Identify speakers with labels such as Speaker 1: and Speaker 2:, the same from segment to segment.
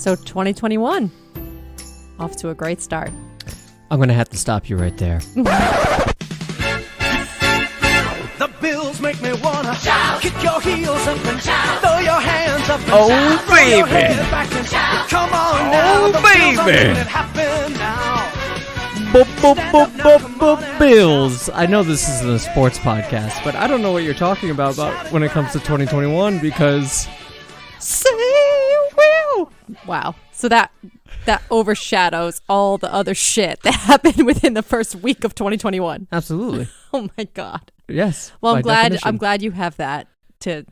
Speaker 1: So 2021, off to a great start.
Speaker 2: I'm going to have to stop you right there.
Speaker 3: The bills make me wanna shout. Kick your heels up and shout. Throw your hands up and
Speaker 2: Oh,
Speaker 3: shout.
Speaker 2: baby.
Speaker 3: Throw your head back and shout. Come on now.
Speaker 2: Oh,
Speaker 3: The bills are
Speaker 2: baby.
Speaker 3: making it happen now.
Speaker 2: Bills. I know this isn't a sports podcast, but I don't know what you're talking about when it comes to 2021 because say you will.
Speaker 1: Wow. So that overshadows all the other shit that happened within the first week of 2021.
Speaker 2: Absolutely.
Speaker 1: Oh my God.
Speaker 2: Yes.
Speaker 1: Well,
Speaker 2: by definition.
Speaker 1: I'm glad you have that to,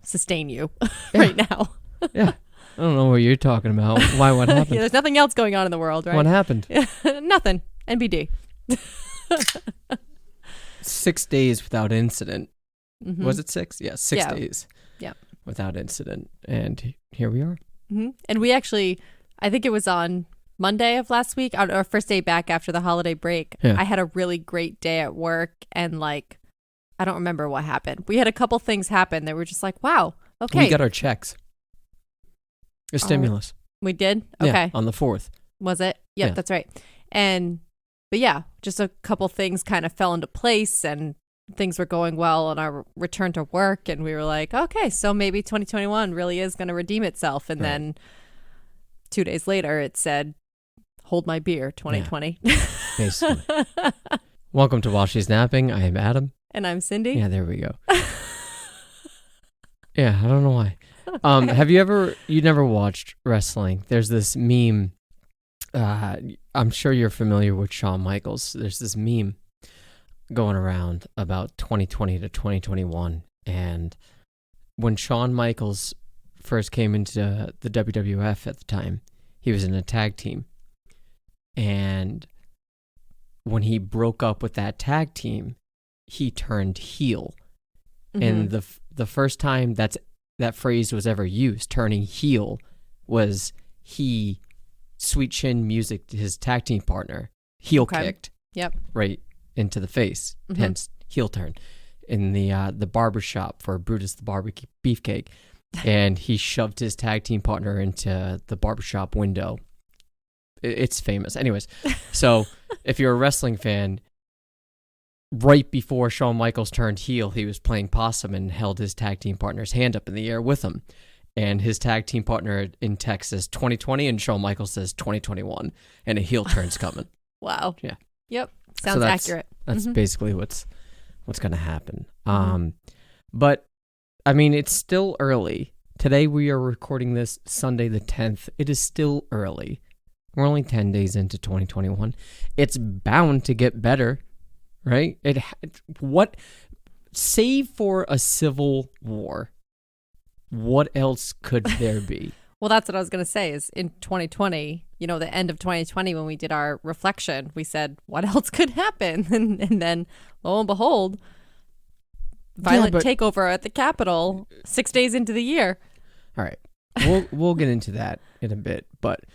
Speaker 1: sustain you right now.
Speaker 2: Yeah. I don't know what you're talking about. Why? What happened?
Speaker 1: Yeah, there's nothing else going on in the world, right?
Speaker 2: What happened?
Speaker 1: Nothing. NBD.
Speaker 2: 6 days without incident.
Speaker 1: Mm-hmm.
Speaker 2: Was it 6? Yeah, 6 days.
Speaker 1: Yeah.
Speaker 2: Without incident. And here we are.
Speaker 1: Mm-hmm. And we actually, I think it was on Monday of last week, our first day back after the holiday break.
Speaker 2: Yeah.
Speaker 1: I had a really great day at work, and I don't remember what happened. We had a couple things happen that were just like, wow, okay.
Speaker 2: We got our checks. A stimulus.
Speaker 1: We did?
Speaker 2: Yeah,
Speaker 1: Okay.
Speaker 2: on the 4th.
Speaker 1: Was it? Yep,
Speaker 2: Yeah.
Speaker 1: That's right. But yeah, just a couple things kind of fell into place and things were going well on our return to work. And we were like, okay, so maybe 2021 really is going to redeem itself. And then 2 days later, it said, hold my beer, 2020.
Speaker 2: Yeah, basically. Welcome to While She's Napping. I am Adam.
Speaker 1: And I'm Cindy.
Speaker 2: Yeah, there we go. Yeah, I don't know why. Have you never watched wrestling? There's this meme. I'm sure you're familiar with Shawn Michaels. There's this meme going around about 2020 to 2021. And when Shawn Michaels first came into the WWF at the time, he was in a tag team. And when he broke up with that tag team, he turned heel. Mm-hmm. And the first time that phrase was ever used, turning heel, was he Sweet Chin Music, his tag team partner, heel kicked.
Speaker 1: Yep.
Speaker 2: Right into the face, hence heel turn. In the barber shop for Brutus the Barbecue Beefcake, and he shoved his tag team partner into the barbershop window. It's famous. Anyways, so if you're a wrestling fan, right before Shawn Michaels turned heel, he was playing possum and held his tag team partner's hand up in the air with him. And his tag team partner in text says 2020, and Shawn Michaels says 2021, and a heel turn's coming.
Speaker 1: Wow.
Speaker 2: Yeah.
Speaker 1: Yep. Sounds accurate.
Speaker 2: That's basically what's going to happen. But, I mean, it's still early. Today we are recording this Sunday the 10th. It is still early. We're only 10 days into 2021. It's bound to get better, right? Save for a civil war, what else could there be?
Speaker 1: Well, that's what I was going to say is in 2020, the end of 2020, when we did our reflection, we said, what else could happen? And then, lo and behold, violent takeover at the Capitol 6 days into the year.
Speaker 2: All right. We'll get into that in a bit. But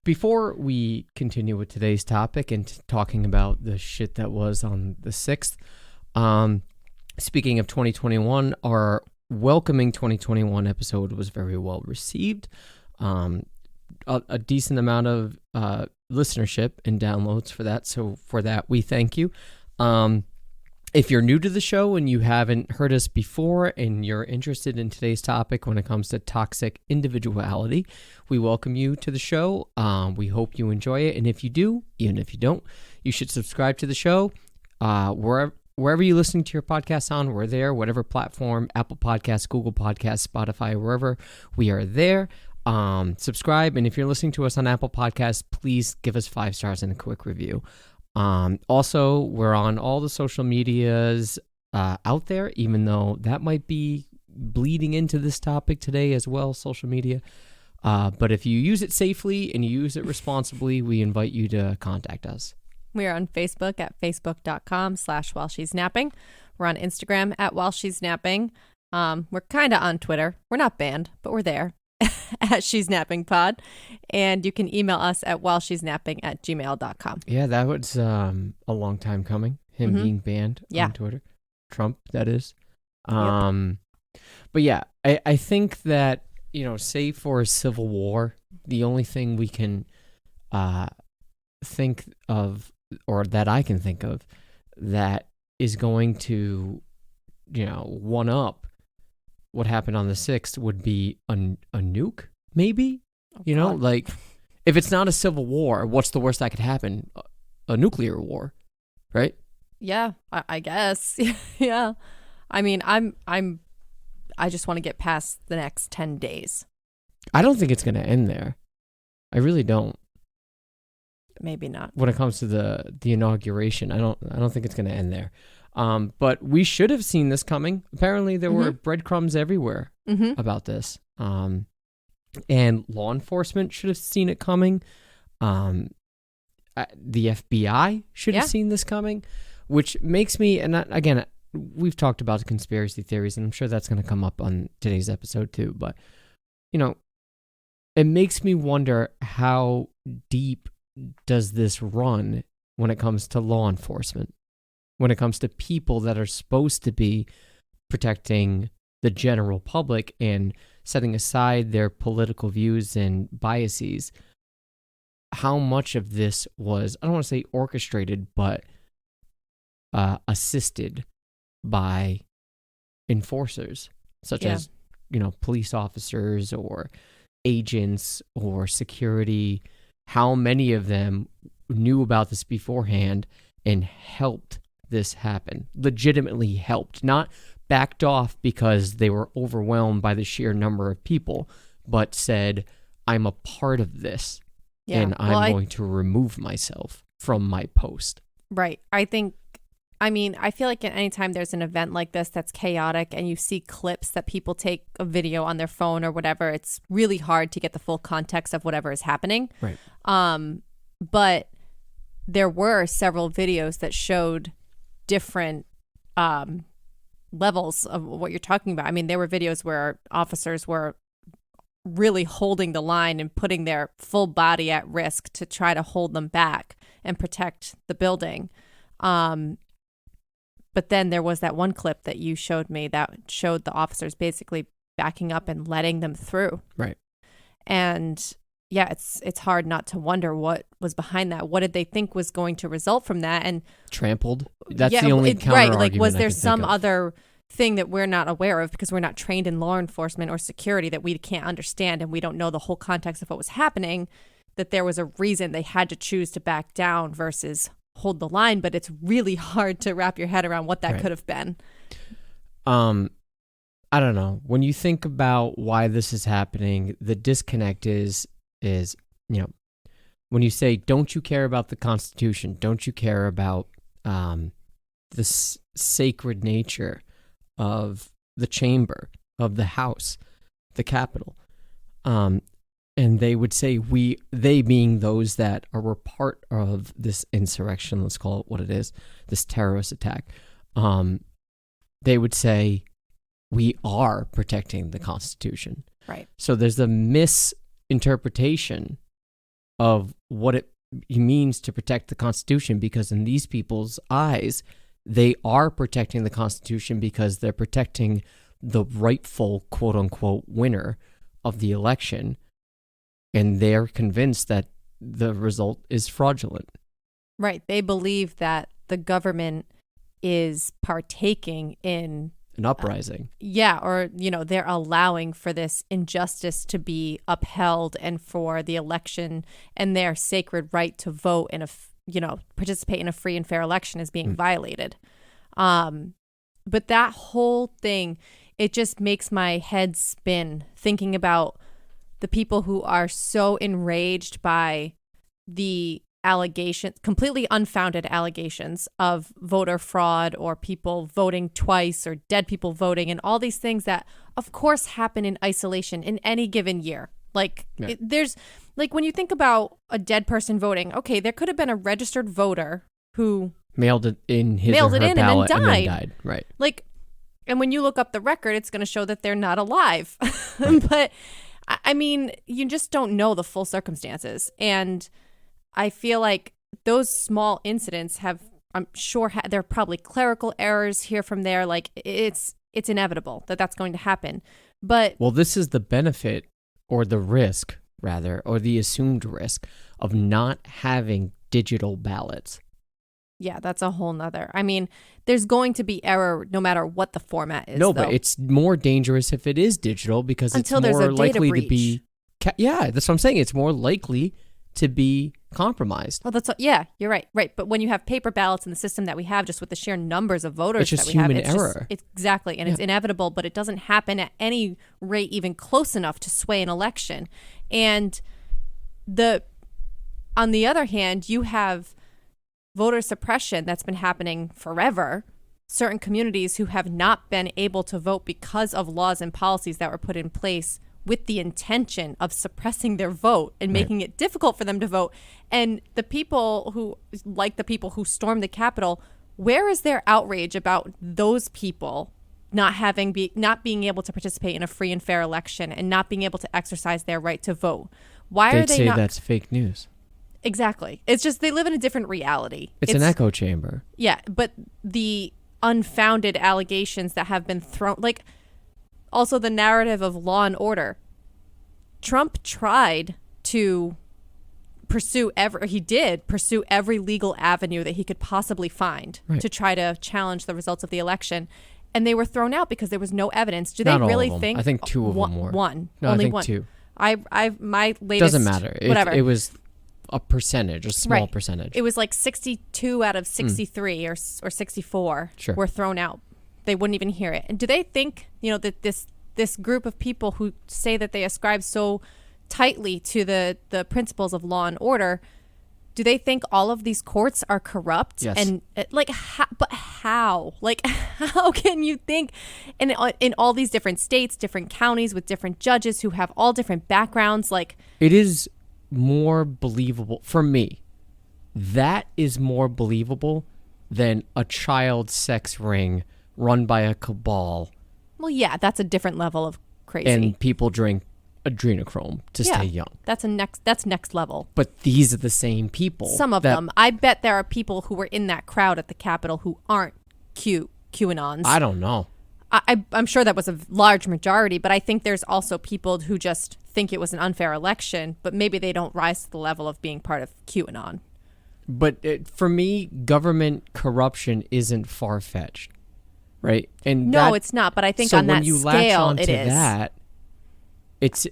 Speaker 2: before we continue with today's topic and talking about the shit that was on the 6th, speaking of 2021, our welcoming 2021 episode was very well received. A decent amount of listenership and downloads for that. So for that, we thank you. If you're new to the show and you haven't heard us before and you're interested in today's topic when it comes to toxic individuality, we welcome you to the show. We hope you enjoy it. And if you do, even if you don't, you should subscribe to the show. Wherever you're listening to your podcast on, we're there. Whatever platform, Apple Podcasts, Google Podcasts, Spotify, wherever, we are there. Subscribe. And if you're listening to us on Apple Podcasts, please give us 5 stars and a quick review. Also, we're on all the social medias out there, even though that might be bleeding into this topic today as well, social media. But if you use it safely and you use it responsibly, we invite you to contact us.
Speaker 1: We are on Facebook at facebook.com/while she's napping. We're on Instagram at while she's napping. We're kind of on Twitter. We're not banned, but we're there at She's Napping Pod. And you can email us at whileshe'snapping@gmail.com.
Speaker 2: Yeah, that was a long time coming. Him being banned on Twitter. Trump, that is.
Speaker 1: Yep.
Speaker 2: But yeah, I think that, save for a civil war, the only thing we can think of, or that I can think of, that is going to, one up what happened on the 6th would be a nuke, maybe?
Speaker 1: God.
Speaker 2: Like, if it's not a civil war, what's the worst that could happen? A nuclear war, right?
Speaker 1: Yeah, I guess. Yeah. I mean, I just want to get past the next 10 days.
Speaker 2: I don't think it's going to end there. I really don't.
Speaker 1: Maybe not.
Speaker 2: When it comes to the inauguration, I don't think it's going to end there. But we should have seen this coming. Apparently, there were breadcrumbs everywhere about this. And law enforcement should have seen it coming. The FBI should have seen this coming, which makes me, and again, we've talked about the conspiracy theories, and I'm sure that's going to come up on today's episode too. But, it makes me wonder, how deep does this run when it comes to law enforcement? When it comes to people that are supposed to be protecting the general public and setting aside their political views and biases, how much of this was, I don't want to say orchestrated, but assisted by enforcers, such as, police officers or agents or security? How many of them knew about this beforehand and helped this happen? Legitimately helped, not backed off because they were overwhelmed by the sheer number of people, but said, I'm a part of this, and I'm going to remove myself from my post.
Speaker 1: Right. I feel like at any time there's an event like this that's chaotic and you see clips that people take a video on their phone or whatever, it's really hard to get the full context of whatever is happening.
Speaker 2: Right.
Speaker 1: But there were several videos that showed different levels of what you're talking about. I mean, there were videos where officers were really holding the line and putting their full body at risk to try to hold them back and protect the building. But then there was that one clip that you showed me that showed the officers basically backing up and letting them through.
Speaker 2: Right.
Speaker 1: And yeah, it's hard not to wonder what was behind that. What did they think was going to result from that? And
Speaker 2: trampled. That's the only counter
Speaker 1: right.
Speaker 2: argument.
Speaker 1: Like, was
Speaker 2: I
Speaker 1: there
Speaker 2: can
Speaker 1: some
Speaker 2: think of.
Speaker 1: other thing that we're not aware of because we're not trained in law enforcement or security that we can't understand, and we don't know the whole context of what was happening, that there was a reason they had to choose to back down versus hold the line? But it's really hard to wrap your head around what that could have been.
Speaker 2: I don't know. When you think about why this is happening, the disconnect is when you say, don't you care about the Constitution? Don't you care about the sacred nature of the chamber, of the House, the Capitol? And they would say, they being those that were part of this insurrection, let's call it what it is, this terrorist attack, they would say, we are protecting the Constitution.
Speaker 1: Right.
Speaker 2: So there's a misinterpretation of what it means to protect the Constitution, because in these people's eyes, they are protecting the Constitution because they're protecting the rightful, quote unquote, winner of the election. And they're convinced that the result is fraudulent.
Speaker 1: Right. They believe that the government is partaking in
Speaker 2: An uprising.
Speaker 1: or, they're allowing for this injustice to be upheld and for the election and their sacred right to vote and, participate in a free and fair election is being violated. But that whole thing, it just makes my head spin thinking about the people who are so enraged by the allegations, completely unfounded allegations of voter fraud or people voting twice or dead people voting and all these things that, of course, happen in isolation in any given year. Like, there's, like, when you think about a dead person voting, okay, there could have been a registered voter who
Speaker 2: mailed it in his or her ballot and then died. Right.
Speaker 1: Like, and when you look up the record, it's going to show that they're not alive.
Speaker 2: Right.
Speaker 1: But, I mean, you just don't know the full circumstances. And I feel like those small incidents have, I'm sure there are probably clerical errors here from there. Like, it's inevitable that that's going to happen. But
Speaker 2: well, this is the benefit or the risk rather, or the assumed risk of not having digital ballots.
Speaker 1: Yeah, that's a whole nother. I mean, there's going to be error no matter what the format is.
Speaker 2: No, but it's more dangerous if it is digital because
Speaker 1: Until
Speaker 2: it's
Speaker 1: there's
Speaker 2: more
Speaker 1: a data
Speaker 2: likely
Speaker 1: breach.
Speaker 2: to be. Yeah, that's what I'm saying. It's more likely to be compromised.
Speaker 1: Well, yeah, you're right. Right. But when you have paper ballots in the system that we have, just with the sheer numbers of voters
Speaker 2: It's just
Speaker 1: that we have,
Speaker 2: human error.
Speaker 1: Exactly. And it's inevitable, but it doesn't happen at any rate even close enough to sway an election. And on the other hand, you have voter suppression that's been happening forever. Certain communities who have not been able to vote because of laws and policies that were put in place with the intention of suppressing their vote and making it difficult for them to vote. And the people who, like the people who stormed the Capitol, where is their outrage about those people not being able to participate in a free and fair election and not being able to exercise their right to vote? Why are they
Speaker 2: say
Speaker 1: not?
Speaker 2: That's fake news.
Speaker 1: Exactly. It's just they live in a different reality.
Speaker 2: It's an echo chamber.
Speaker 1: Yeah, but the unfounded allegations that have been thrown, like also the narrative of law and order. Trump tried to pursue every legal avenue that he could possibly find to try to challenge the results of the election. And they were thrown out because there was no evidence. Do they
Speaker 2: Not
Speaker 1: really
Speaker 2: all of them.
Speaker 1: think?
Speaker 2: I think two of them were.
Speaker 1: One.
Speaker 2: No,
Speaker 1: Only
Speaker 2: I think
Speaker 1: one.
Speaker 2: two.
Speaker 1: My latest.
Speaker 2: Doesn't matter.
Speaker 1: Whatever.
Speaker 2: It was a percentage, a small percentage.
Speaker 1: It was like 62 out of 63 or 64 were thrown out. They wouldn't even hear it. And do they think, that this group of people who say that they ascribe so tightly to the principles of law and order, do they think all of these courts are corrupt?
Speaker 2: Yes.
Speaker 1: And but how? Like, how can you think in all these different states, different counties with different judges who have all different backgrounds? Like,
Speaker 2: it is more believable for me. That is more believable than a child sex ring run by a cabal.
Speaker 1: Well, yeah, that's a different level of crazy.
Speaker 2: And people drink adrenochrome to stay young.
Speaker 1: That's next level.
Speaker 2: But these are the same people.
Speaker 1: Some of them. I bet there are people who were in that crowd at the Capitol who aren't QAnons.
Speaker 2: I don't know.
Speaker 1: I'm sure that was a large majority, but I think there's also people who just think it was an unfair election, but maybe they don't rise to the level of being part of QAnon.
Speaker 2: But for me, government corruption isn't far-fetched, right? And
Speaker 1: it's not. But I think on that scale, it is.
Speaker 2: That,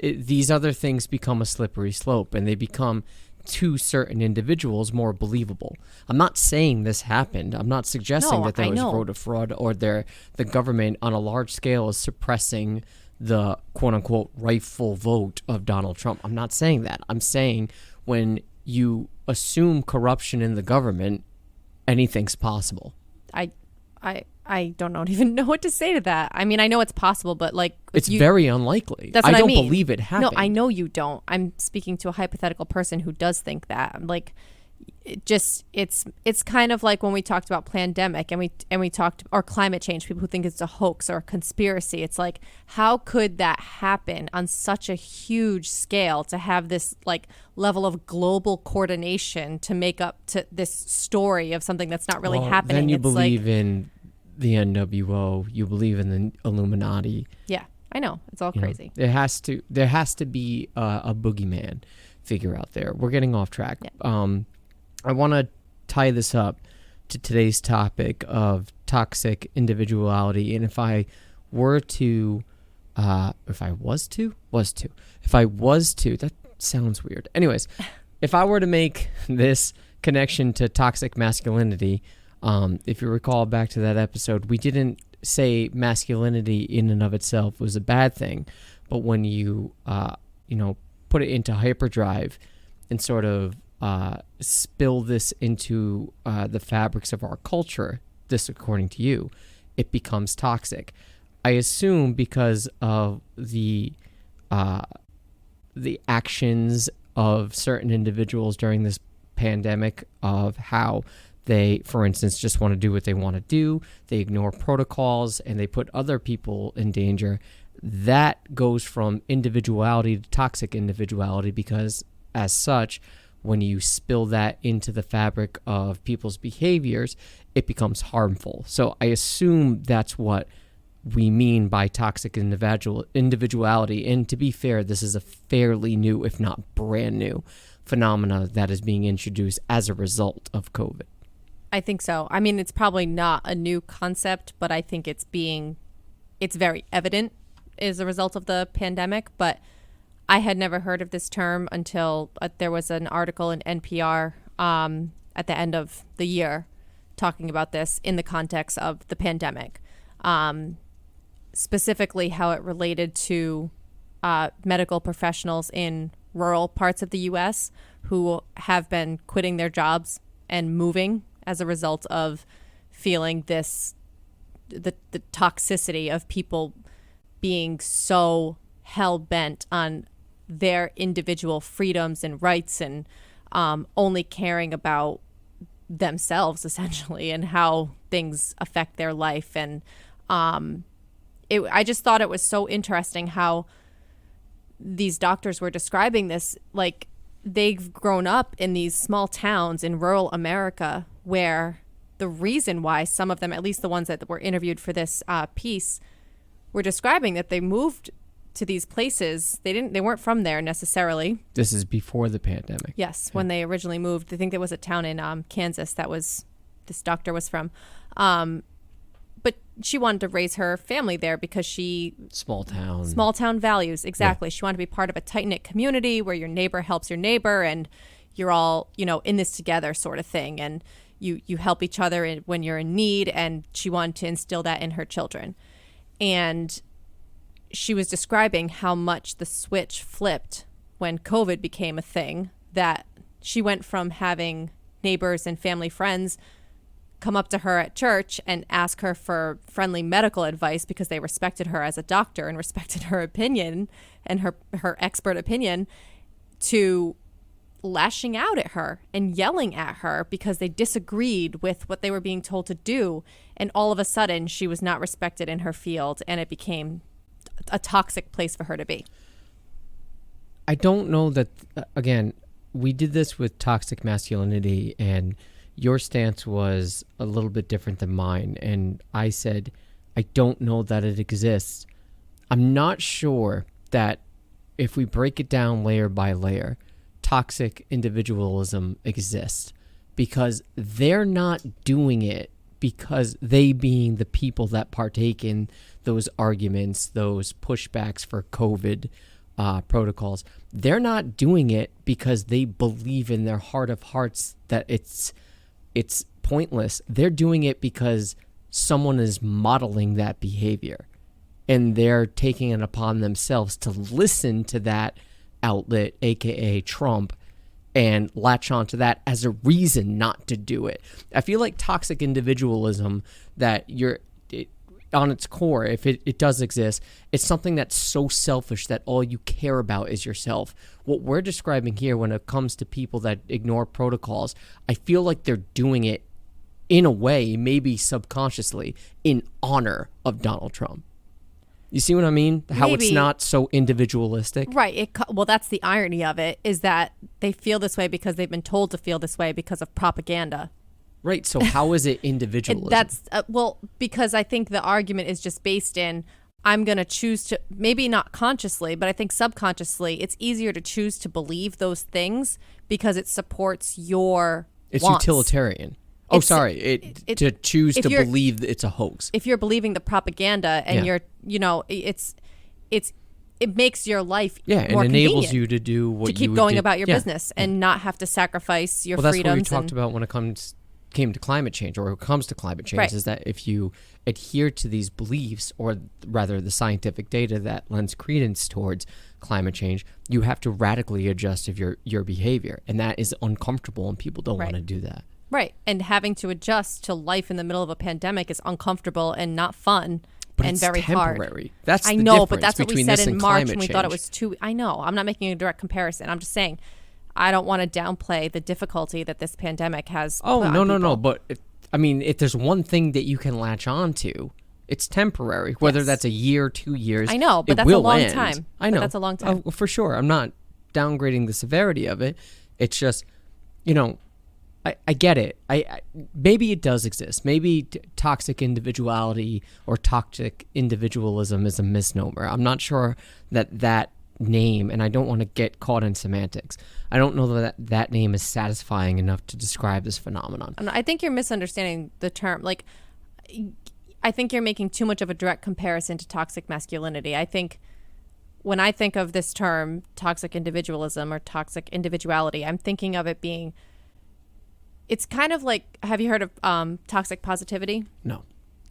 Speaker 2: these other things become a slippery slope, and they become to certain individuals more believable. I'm not saying this happened. I'm not suggesting that there was voter fraud or the government on a large scale is suppressing the quote-unquote rightful vote of Donald Trump. I'm not saying that. I'm saying when you assume corruption in the government, anything's possible.
Speaker 1: I don't even know what to say to that. I mean, I know it's possible, but
Speaker 2: it's very unlikely.
Speaker 1: That's what I mean.
Speaker 2: I don't believe it happened.
Speaker 1: No, I know you don't. I'm speaking to a hypothetical person who does think that. I'm like, it's kind of like when we talked about pandemic and we talked or climate change. People who think it's a hoax or a conspiracy. It's like, how could that happen on such a huge scale to have this level of global coordination to make up to this story of something that's not really happening?
Speaker 2: Then you believe in the NWO, you believe in the Illuminati.
Speaker 1: Yeah, I know. It's all crazy.
Speaker 2: There has to be a boogeyman figure out there. We're getting off track. Yeah. I want to tie this up to today's topic of toxic individuality. And if I was to, that sounds weird. Anyways, if I were to make this connection to toxic masculinity, if you recall back to that episode, we didn't say masculinity in and of itself was a bad thing, but when you put it into hyperdrive and sort of spill this into the fabrics of our culture, this according to you, it becomes toxic. I assume because of the actions of certain individuals during this pandemic, of how they, for instance, just want to do what they want to do. They ignore protocols and they put other people in danger. That goes from individuality to toxic individuality because, as such, when you spill that into the fabric of people's behaviors, it becomes harmful. So I assume that's what we mean by toxic individuality. And to be fair, this is a fairly new, if not brand new, phenomena that is being introduced as a result of COVID.
Speaker 1: I think so. I mean, it's probably not a new concept, but I think it's very evident as a result of the pandemic. But I had never heard of this term until there was an article in NPR at the end of the year talking about this in the context of the pandemic, specifically how it related to medical professionals in rural parts of the U.S. who have been quitting their jobs and moving as a result of feeling the toxicity of people being so hell-bent on their individual freedoms and rights and only caring about themselves, essentially, and how things affect their life. And I just thought it was so interesting how these doctors were describing this. Like, they've grown up in these small towns in rural America where the reason why some of them, at least the ones that were interviewed for this piece, were describing that they moved to these places. They weren't from there necessarily.
Speaker 2: This is before the pandemic.
Speaker 1: Yes, when they originally moved. I think there was a town in Kansas that this doctor was from. But she wanted to raise her family there because small town values. Exactly. Yeah. She wanted to be part of a tight-knit community where your neighbor helps your neighbor and you're all, in this together sort of thing. And you help each other when you're in need. And she wanted to instill that in her children. And she was describing how much the switch flipped when COVID became a thing, that she went from having neighbors and family friends come up to her at church and ask her for friendly medical advice because they respected her as a doctor and respected her opinion and her expert opinion, to lashing out at her and yelling at her because they disagreed with what they were being told to do. And all of a sudden, she was not respected in her field, and it became a toxic place for her to be.
Speaker 2: I don't know that, again, we did this with toxic masculinity, and your stance was a little bit different than mine. And I said, I don't know that it exists. I'm not sure that if we break it down layer by layer, toxic individualism exists, because they're not doing it because they, being the people that partake in those arguments, those pushbacks for COVID protocols, they're not doing it because they believe in their heart of hearts that it's pointless. They're doing it because someone is modeling that behavior, and they're taking it upon themselves to listen to that outlet, aka Trump, and latch onto that as a reason not to do it. I feel like toxic individualism, that on its core, if it does exist, it's something that's so selfish that all you care about is yourself. What we're describing here when it comes to people that ignore protocols, I feel like they're doing it in a way, maybe subconsciously, in honor of Donald Trump. You see what I mean? How
Speaker 1: Maybe.
Speaker 2: It's not so individualistic.
Speaker 1: Right. Well, that's the irony of it, is that they feel this way because they've been told to feel this way because of propaganda.
Speaker 2: Right. So how is it individualism?
Speaker 1: That's because I think the argument is just based in, I'm going to choose to, maybe not consciously, but I think subconsciously, it's easier to choose to believe those things because it supports your wants.
Speaker 2: Utilitarian. To choose to believe that it's a hoax.
Speaker 1: If you're believing the propaganda and it makes your life more
Speaker 2: and enables you to do what
Speaker 1: to keep going about your business and not have to sacrifice your freedoms.
Speaker 2: That's what we talked about when it came to climate change, or it comes to climate change, right. Is that if you adhere to these beliefs, or rather the scientific data that lends credence towards climate change, you have to radically adjust your behavior, and that is uncomfortable, and people don't want to do that.
Speaker 1: Right. And having to adjust to life in the middle of a pandemic is uncomfortable and not fun, but and very
Speaker 2: temporary.
Speaker 1: Hard.
Speaker 2: That's
Speaker 1: I
Speaker 2: the
Speaker 1: know,
Speaker 2: difference
Speaker 1: but that's what we said in March when we thought it was
Speaker 2: too.
Speaker 1: I know. I'm not making a direct comparison. I'm just saying I don't want to downplay the difficulty that this pandemic has.
Speaker 2: Oh, no. But if there's one thing that you can latch on to, it's temporary. Whether that's a year, 2 years.
Speaker 1: I know, but that's a long time.
Speaker 2: I know.
Speaker 1: But that's a long time.
Speaker 2: For sure. I'm not downgrading the severity of it. It's just, I get it. Maybe it does exist. Maybe toxic individuality or toxic individualism is a misnomer. I'm not sure that name, and I don't want to get caught in semantics. I don't know that name is satisfying enough to describe this phenomenon.
Speaker 1: And I think you're misunderstanding the term. Like, I think you're making too much of a direct comparison to toxic masculinity. I think when I think of this term, toxic individualism or toxic individuality, I'm thinking of it being, it's kind of like, have you heard of toxic positivity?
Speaker 2: No.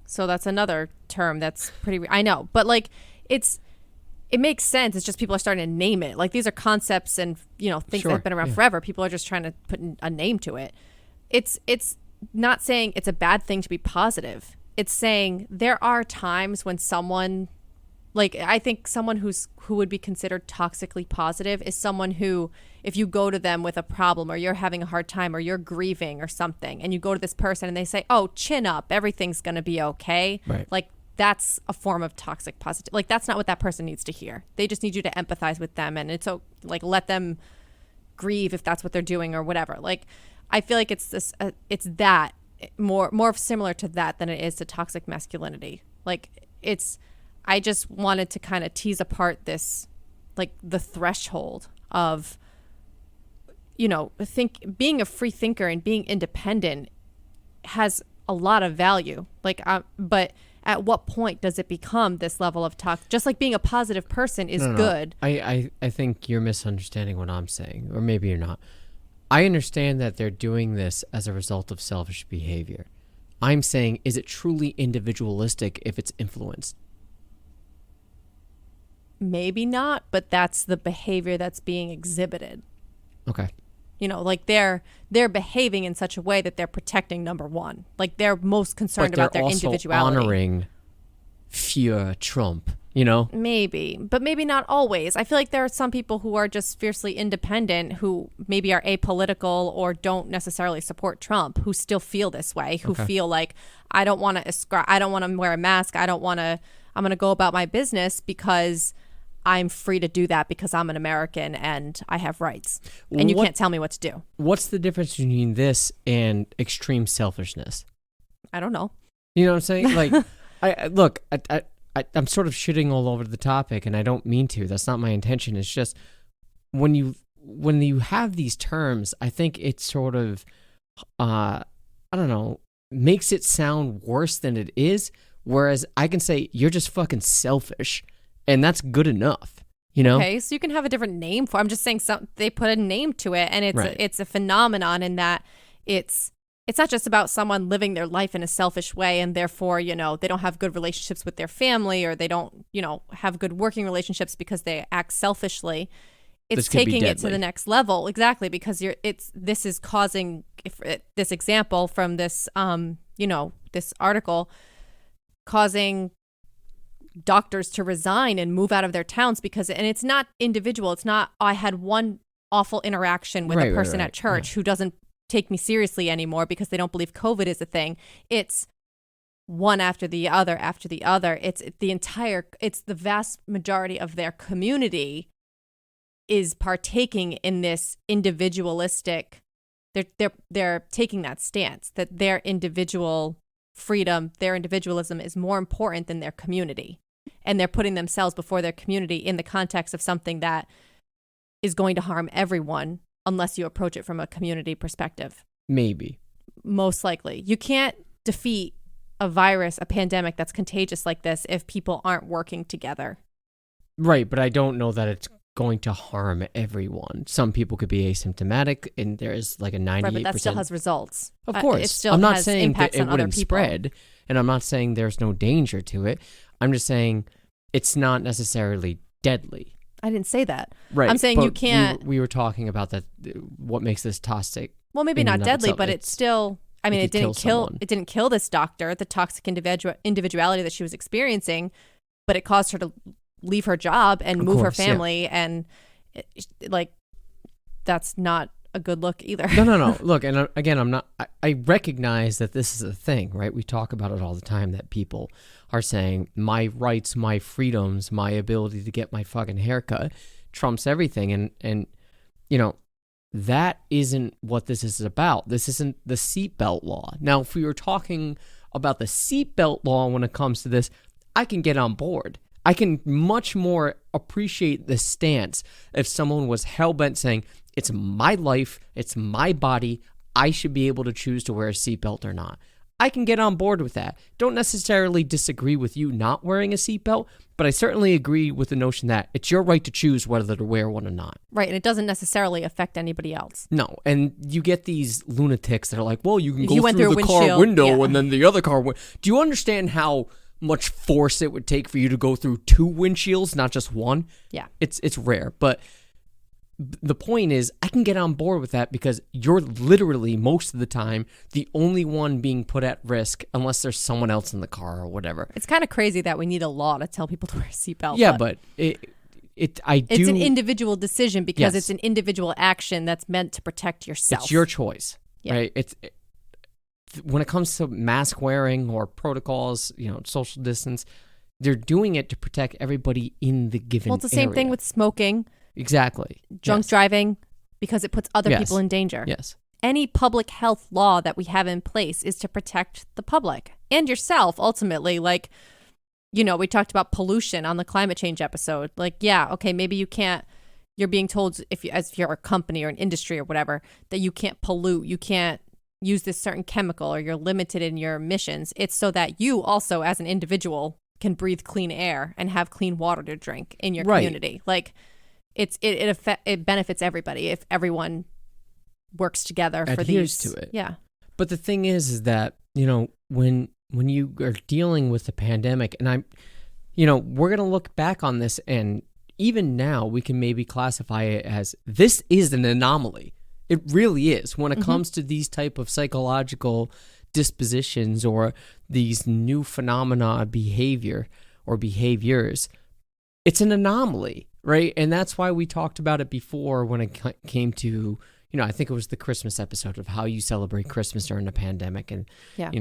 Speaker 1: So that's another term that's pretty, I know, but like it makes sense. It's just people are starting to name it. Like these are concepts and, things that have been around forever. People are just trying to put a name to it. It's not saying it's a bad thing to be positive. It's saying there are times when someone, like I think someone who would be considered toxically positive is someone who, if you go to them with a problem or you're having a hard time or you're grieving or something and you go to this person and they say, oh, chin up, everything's going to be okay.
Speaker 2: Right.
Speaker 1: Like that's a form of toxic positive. Like that's not what that person needs to hear. They just need you to empathize with them and it's like let them grieve if that's what they're doing or whatever. Like I feel like it's this, it's that more similar to that than it is to toxic masculinity. Like I just wanted to kind of tease apart this, like the threshold of, being a free thinker and being independent has a lot of value. Like, but at what point does it become this level of toxic? Just like being a positive person is good.
Speaker 2: I think you're misunderstanding what I'm saying, or maybe you're not. I understand that they're doing this as a result of selfish behavior. I'm saying, is it truly individualistic if it's influenced?
Speaker 1: Maybe not, but that's the behavior that's being exhibited.
Speaker 2: Okay.
Speaker 1: Like they're behaving in such a way that they're protecting number one. Like they're most concerned about their individuality.
Speaker 2: But they're also honoring fear Trump,
Speaker 1: Maybe, but maybe not always. I feel like there are some people who are just fiercely independent who maybe are apolitical or don't necessarily support Trump, who still feel this way, who feel like I don't want to wear a mask. I'm going to go about my business because I'm free to do that because I'm an American and I have rights. And you can't tell me what to do.
Speaker 2: What's the difference between this and extreme selfishness?
Speaker 1: I don't know.
Speaker 2: You know what I'm saying? Like, I'm sort of shitting all over the topic, and I don't mean to. That's not my intention. It's just when you have these terms, I think it sort of, I don't know, makes it sound worse than it is. Whereas I can say you're just fucking selfish. And that's good enough,
Speaker 1: Okay, so you can have a different name for. I'm just saying they put a name to it, and it's a phenomenon in that it's not just about someone living their life in a selfish way, and therefore they don't have good relationships with their family, or they don't have good working relationships because they act selfishly. It's taking it to the next level, exactly, because this is causing this example from this this article causing doctors to resign and move out of their towns and it's not individual. It's not, I had one awful interaction with a person at church who doesn't take me seriously anymore because they don't believe COVID is a thing. It's one after the other after the other. It's the vast majority of their community is partaking in this individualistic, they're taking that stance that their individual freedom, their individualism is more important than their community. And they're putting themselves before their community in the context of something that is going to harm everyone unless you approach it from a community perspective.
Speaker 2: Maybe.
Speaker 1: Most likely. You can't defeat a virus, a pandemic that's contagious like this if people aren't working together.
Speaker 2: Right, but I don't know that it's going to harm everyone. Some people could be asymptomatic, and there's like a 98%.
Speaker 1: Right, but that still has results.
Speaker 2: Of course.
Speaker 1: It still
Speaker 2: I'm not
Speaker 1: has
Speaker 2: saying that
Speaker 1: impacts
Speaker 2: it
Speaker 1: on other
Speaker 2: wouldn't
Speaker 1: people.
Speaker 2: spread, and I'm not saying there's no danger to it. I'm just saying it's not necessarily deadly.
Speaker 1: I didn't say that.
Speaker 2: Right.
Speaker 1: I'm saying you can't.
Speaker 2: We were talking about that. What makes this toxic?
Speaker 1: Well, maybe not deadly, but it's still. I mean, it didn't kill this doctor, the toxic individuality that she was experiencing, but it caused her to leave her job and move her family, and that's not a good look either.
Speaker 2: No. Look, and again, I'm not. I recognize that this is a thing, right? We talk about it all the time. That people are saying my rights, my freedoms, my ability to get my fucking haircut trumps everything, and that isn't what this is about. This isn't the seatbelt law. Now, if we were talking about the seatbelt law when it comes to this, I can get on board. I can much more appreciate the stance if someone was hell-bent saying, it's my life, it's my body, I should be able to choose to wear a seatbelt or not. I can get on board with that. Don't necessarily disagree with you not wearing a seatbelt, but I certainly agree with the notion that it's your right to choose whether to wear one or not.
Speaker 1: Right, and it doesn't necessarily affect anybody else.
Speaker 2: No, and you get these lunatics that are like, well, you can go
Speaker 1: went
Speaker 2: through
Speaker 1: through
Speaker 2: the
Speaker 1: a
Speaker 2: car
Speaker 1: windshield,
Speaker 2: window
Speaker 1: yeah.
Speaker 2: and then the other car window. Do you understand how much force it would take for you to go through 2 windshields, not just one?
Speaker 1: Yeah.
Speaker 2: It's rare, but the point is I can get on board with that because you're literally most of the time the only one being put at risk unless there's someone else in the car or whatever.
Speaker 1: It's kind of crazy that we need a law to tell people to wear a seatbelt.
Speaker 2: Yeah, but it's
Speaker 1: an individual decision because
Speaker 2: Yes.
Speaker 1: it's an individual action that's meant to protect yourself.
Speaker 2: It's your choice,
Speaker 1: Yeah.
Speaker 2: right? When it comes to mask wearing or protocols, social distance, they're doing it to protect everybody in the given
Speaker 1: Well, it's the same
Speaker 2: area.
Speaker 1: thing with smoking,
Speaker 2: Exactly.
Speaker 1: drunk
Speaker 2: Yes.
Speaker 1: driving, because it puts other
Speaker 2: Yes.
Speaker 1: people in danger.
Speaker 2: Yes.
Speaker 1: Any public health law that we have in place is to protect the public and yourself ultimately. Like, we talked about pollution on the climate change episode. Like, yeah, okay, maybe you can't, you're being told if you're a company or an industry or whatever, that you can't pollute, you can't use this certain chemical or you're limited in your emissions. It's so that you also as an individual can breathe clean air and have clean water to drink in your
Speaker 2: Right.
Speaker 1: community. Like, it benefits everybody if everyone works together for
Speaker 2: Adheres
Speaker 1: these.
Speaker 2: to it.
Speaker 1: Yeah.
Speaker 2: But the thing is that, when you are dealing with the pandemic, and we're going to look back on this, and even now we can maybe classify it as this is an anomaly. It really is when it comes to these type of psychological dispositions or these new phenomena of behavior or behaviors. It's an anomaly, right? And that's why we talked about it before when it came to, I think it was the Christmas episode of how you celebrate Christmas during the pandemic. And,
Speaker 1: Yeah.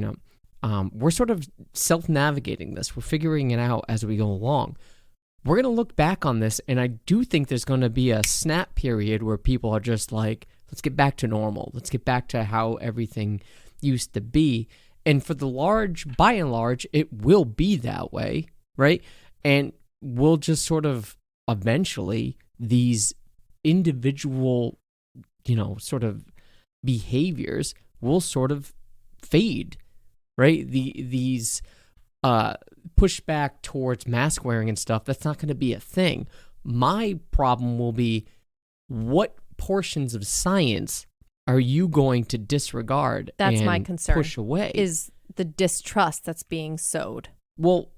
Speaker 2: we're sort of self-navigating this. We're figuring it out as we go along. We're going to look back on this, and I do think there's going to be a snap period where people are just like, let's get back to normal. Let's get back to how everything used to be. And for by and large, it will be that way, right? And we'll just sort of eventually, these individual, sort of behaviors will sort of fade, right? These pushback towards mask wearing and stuff, that's not going to be a thing. My problem will be, what portions of science are you going to disregard?
Speaker 1: That's
Speaker 2: and
Speaker 1: my concern.
Speaker 2: Push away
Speaker 1: Is the distrust that's being sowed.
Speaker 2: Well,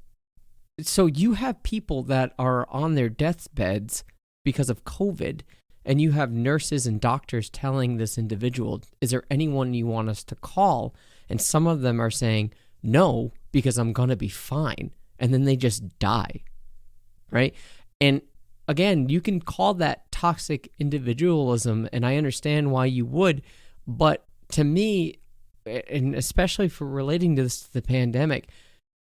Speaker 2: so you have people that are on their deathbeds because of COVID, and you have nurses and doctors telling this individual, is there anyone you want us to call? And some of them are saying, no, because I'm going to be fine. And then they just die, right? And again, you can call that toxic individualism, and I understand why you would, but to me, and especially for relating to the pandemic,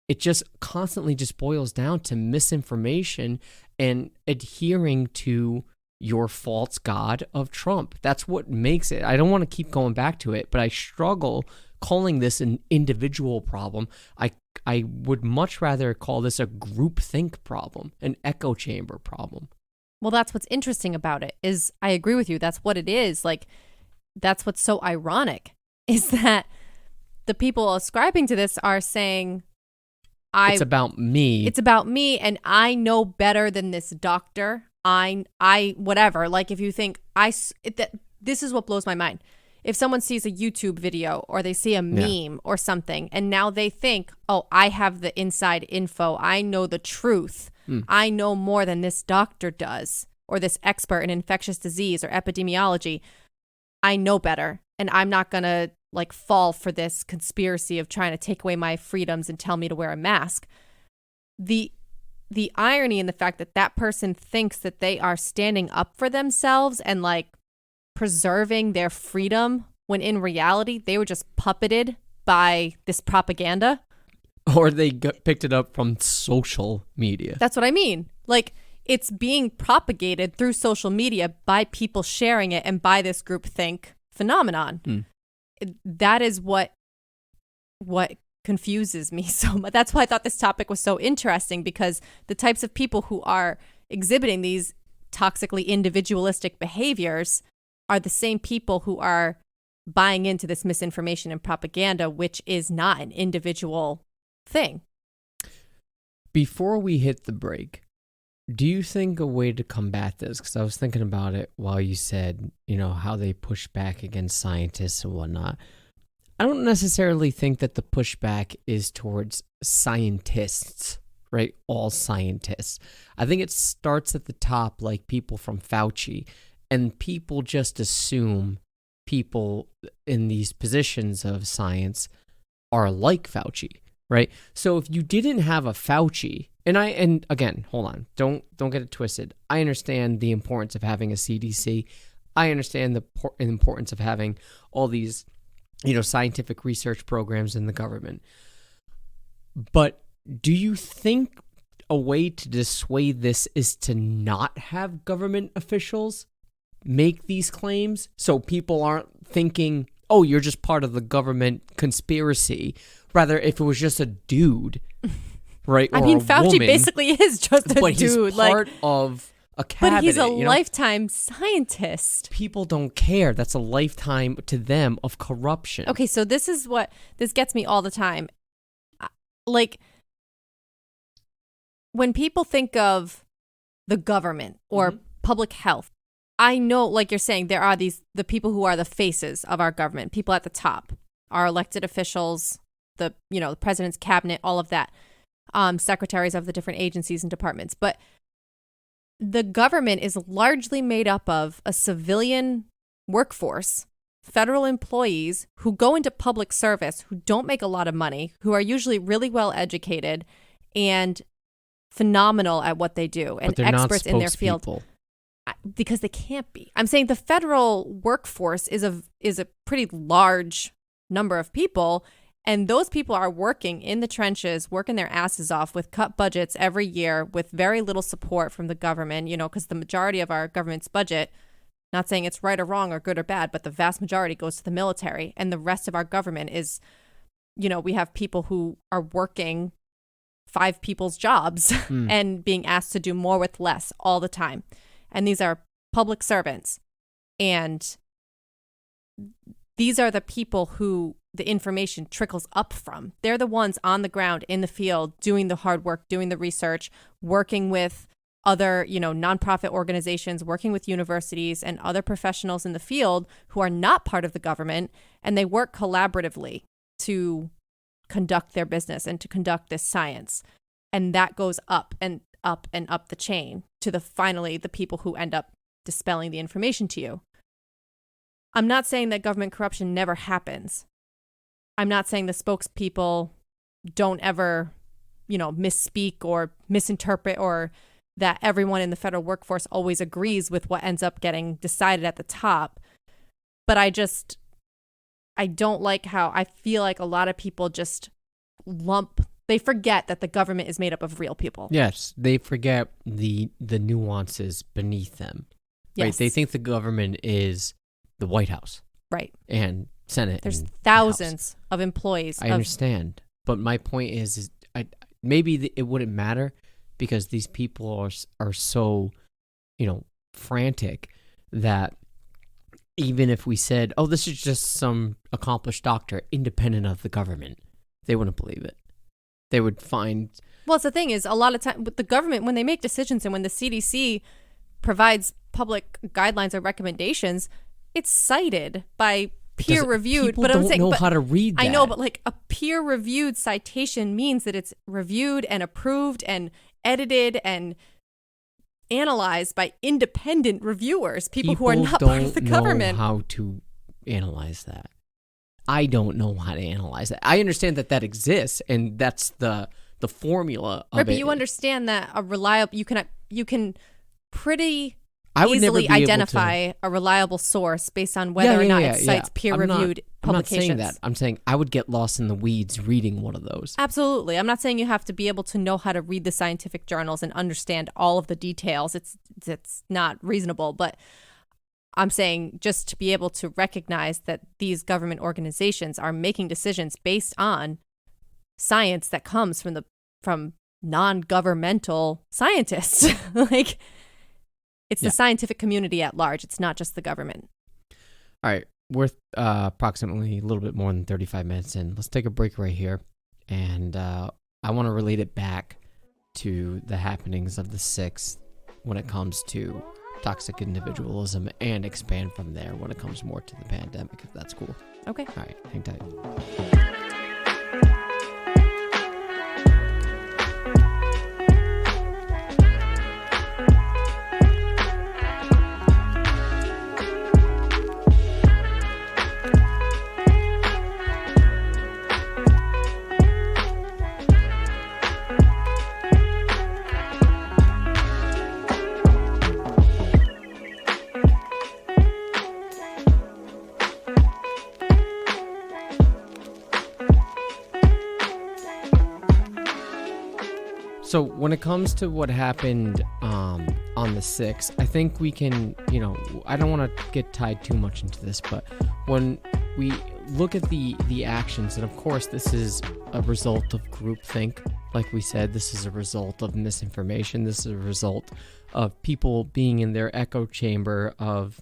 Speaker 2: it just constantly just boils down to misinformation and adhering to your false god of Trump. That's what makes it. I don't want to keep going back to it, but I struggle calling this an individual problem. I would much rather call this a groupthink problem, an echo chamber problem.
Speaker 1: Well, that's what's interesting about it is I agree with you. That's what it is. Like, that's what's so ironic is that the people ascribing to this are saying,
Speaker 2: it's about me.
Speaker 1: It's about me, and I know better than this doctor. I whatever. Like, if you think this is what blows my mind. If someone sees a YouTube video or they see a meme or something, and now they think, oh, I have the inside info. I know the truth. I know more than this doctor does, or this expert in infectious disease or epidemiology. I know better, and I'm not going to fall for this conspiracy of trying to take away my freedoms and tell me to wear a mask. The irony in the fact that that person thinks that they are standing up for themselves and preserving their freedom, when in reality they were just puppeted by this propaganda.
Speaker 2: Or they picked it up from social media.
Speaker 1: That's what I mean. it's being propagated through social media by people sharing it and by this groupthink phenomenon. That is what confuses me so much. That's why I thought this topic was so interesting, because the types of people who are exhibiting these toxically individualistic behaviors are the same people who are buying into this misinformation and propaganda, which is not an individual thing.
Speaker 2: Before we hit the break, do you think a way to combat this, because I was thinking about it while you said, how they push back against scientists and whatnot. I don't necessarily think that the pushback is towards scientists, right? All scientists. I think it starts at the top, like people from Fauci, and people just assume people in these positions of science are like Fauci, right? So if you didn't have a Fauci, and again, hold on, don't get it twisted. I understand the importance of having a CDC. I understand the importance of having all these, scientific research programs in the government. But do you think a way to dissuade this is to not have government officials make these claims, so people aren't thinking, oh, you're just part of the government conspiracy? Rather, if it was just a dude, right?
Speaker 1: I mean, Fauci basically is just a
Speaker 2: but
Speaker 1: dude.
Speaker 2: He's part of a cabinet.
Speaker 1: But he's a lifetime scientist.
Speaker 2: People don't care. That's a lifetime to them of corruption.
Speaker 1: Okay, so this gets me all the time. Like, when people think of the government or public health, I know, like you're saying, there are the people who are the faces of our government, people at the top, our elected officials, the president's cabinet, all of that, secretaries of the different agencies and departments. But the government is largely made up of a civilian workforce, federal employees who go into public service, who don't make a lot of money, who are usually really well educated and phenomenal at what they do, and experts in their field. Because they can't be. I'm saying the federal workforce is a pretty large number of people, and those people are working in the trenches, working their asses off with cut budgets every year with very little support from the government, because the majority of our government's budget, not saying it's right or wrong or good or bad, but the vast majority goes to the military, and the rest of our government is, we have people who are working 5 people's jobs and being asked to do more with less all the time. And these are public servants. And these are the people who the information trickles up from. They're the ones on the ground in the field doing the hard work, doing the research, working with other, nonprofit organizations, working with universities and other professionals in the field who are not part of the government. And they work collaboratively to conduct their business and to conduct this science. And that goes up and up and up the chain to finally the people who end up dispelling the information to you. I'm not saying that government corruption never happens. I'm not saying the spokespeople don't ever, misspeak or misinterpret, or that everyone in the federal workforce always agrees with what ends up getting decided at the top. But I don't like how I feel like a lot of people just they forget that the government is made up of real people.
Speaker 2: Yes, they forget the nuances beneath them. Right?
Speaker 1: Yes.
Speaker 2: They think the government is the White House.
Speaker 1: Right.
Speaker 2: And Senate.
Speaker 1: There's
Speaker 2: and
Speaker 1: thousands of employees.
Speaker 2: I understand. But my point is maybe it wouldn't matter because these people are so, frantic that even if we said, oh, this is just some accomplished doctor independent of the government, they wouldn't believe it. They would find...
Speaker 1: Well, it's the thing is, a lot of time with the government, when they make decisions and when the CDC provides public guidelines or recommendations, it's cited by peer-reviewed.
Speaker 2: People don't know how to read that.
Speaker 1: I know, but like a peer-reviewed citation means that it's reviewed and approved and edited and analyzed by independent reviewers, people who are not part of the government.
Speaker 2: Know how to analyze that. I don't know how to analyze that. I understand that exists, and that's the formula of it.
Speaker 1: But you understand that you can pretty easily identify a reliable source based on whether or not it cites peer-reviewed publications.
Speaker 2: I'm not
Speaker 1: publications.
Speaker 2: saying that. I'm saying I would get lost in the weeds reading one of those.
Speaker 1: Absolutely. I'm not saying you have to be able to know how to read the scientific journals and understand all of the details. It's not reasonable, but I'm saying just to be able to recognize that these government organizations are making decisions based on science that comes from non-governmental scientists. Like, it's the scientific community at large. It's not just the government.
Speaker 2: All right, we're approximately a little bit more than 35 minutes in. Let's take a break right here, and I want to relate it back to the happenings of the 6th when it comes to toxic individualism and expand from there when it comes more to the pandemic, if that's cool.
Speaker 1: Okay.
Speaker 2: All right, hang tight. So when it comes to what happened on the 6th, I think we can, I don't want to get tied too much into this, but when we look at the actions, and of course this is a result of groupthink, like we said, this is a result of misinformation, this is a result of people being in their echo chamber of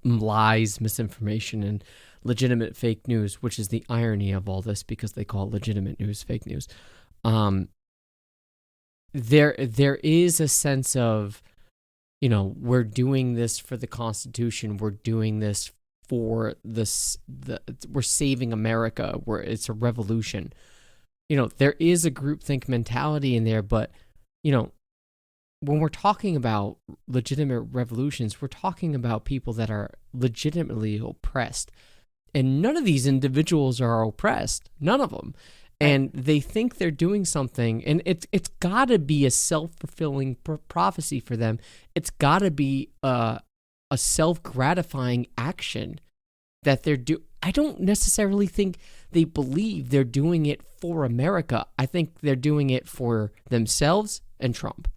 Speaker 2: lies, misinformation, and legitimate fake news, which is the irony of all this because they call legitimate news fake news. There is a sense of, we're doing this for the Constitution. We're doing this for we're saving America. It's a revolution. There is a groupthink mentality in there, but, when we're talking about legitimate revolutions, we're talking about people that are legitimately oppressed. And none of these individuals are oppressed. None of them. And they think they're doing something, and it's got to be a self-fulfilling prophecy for them. It's got to be a self-gratifying action that they're doing. I don't necessarily think they believe they're doing it for America. I think they're doing it for themselves and Trump.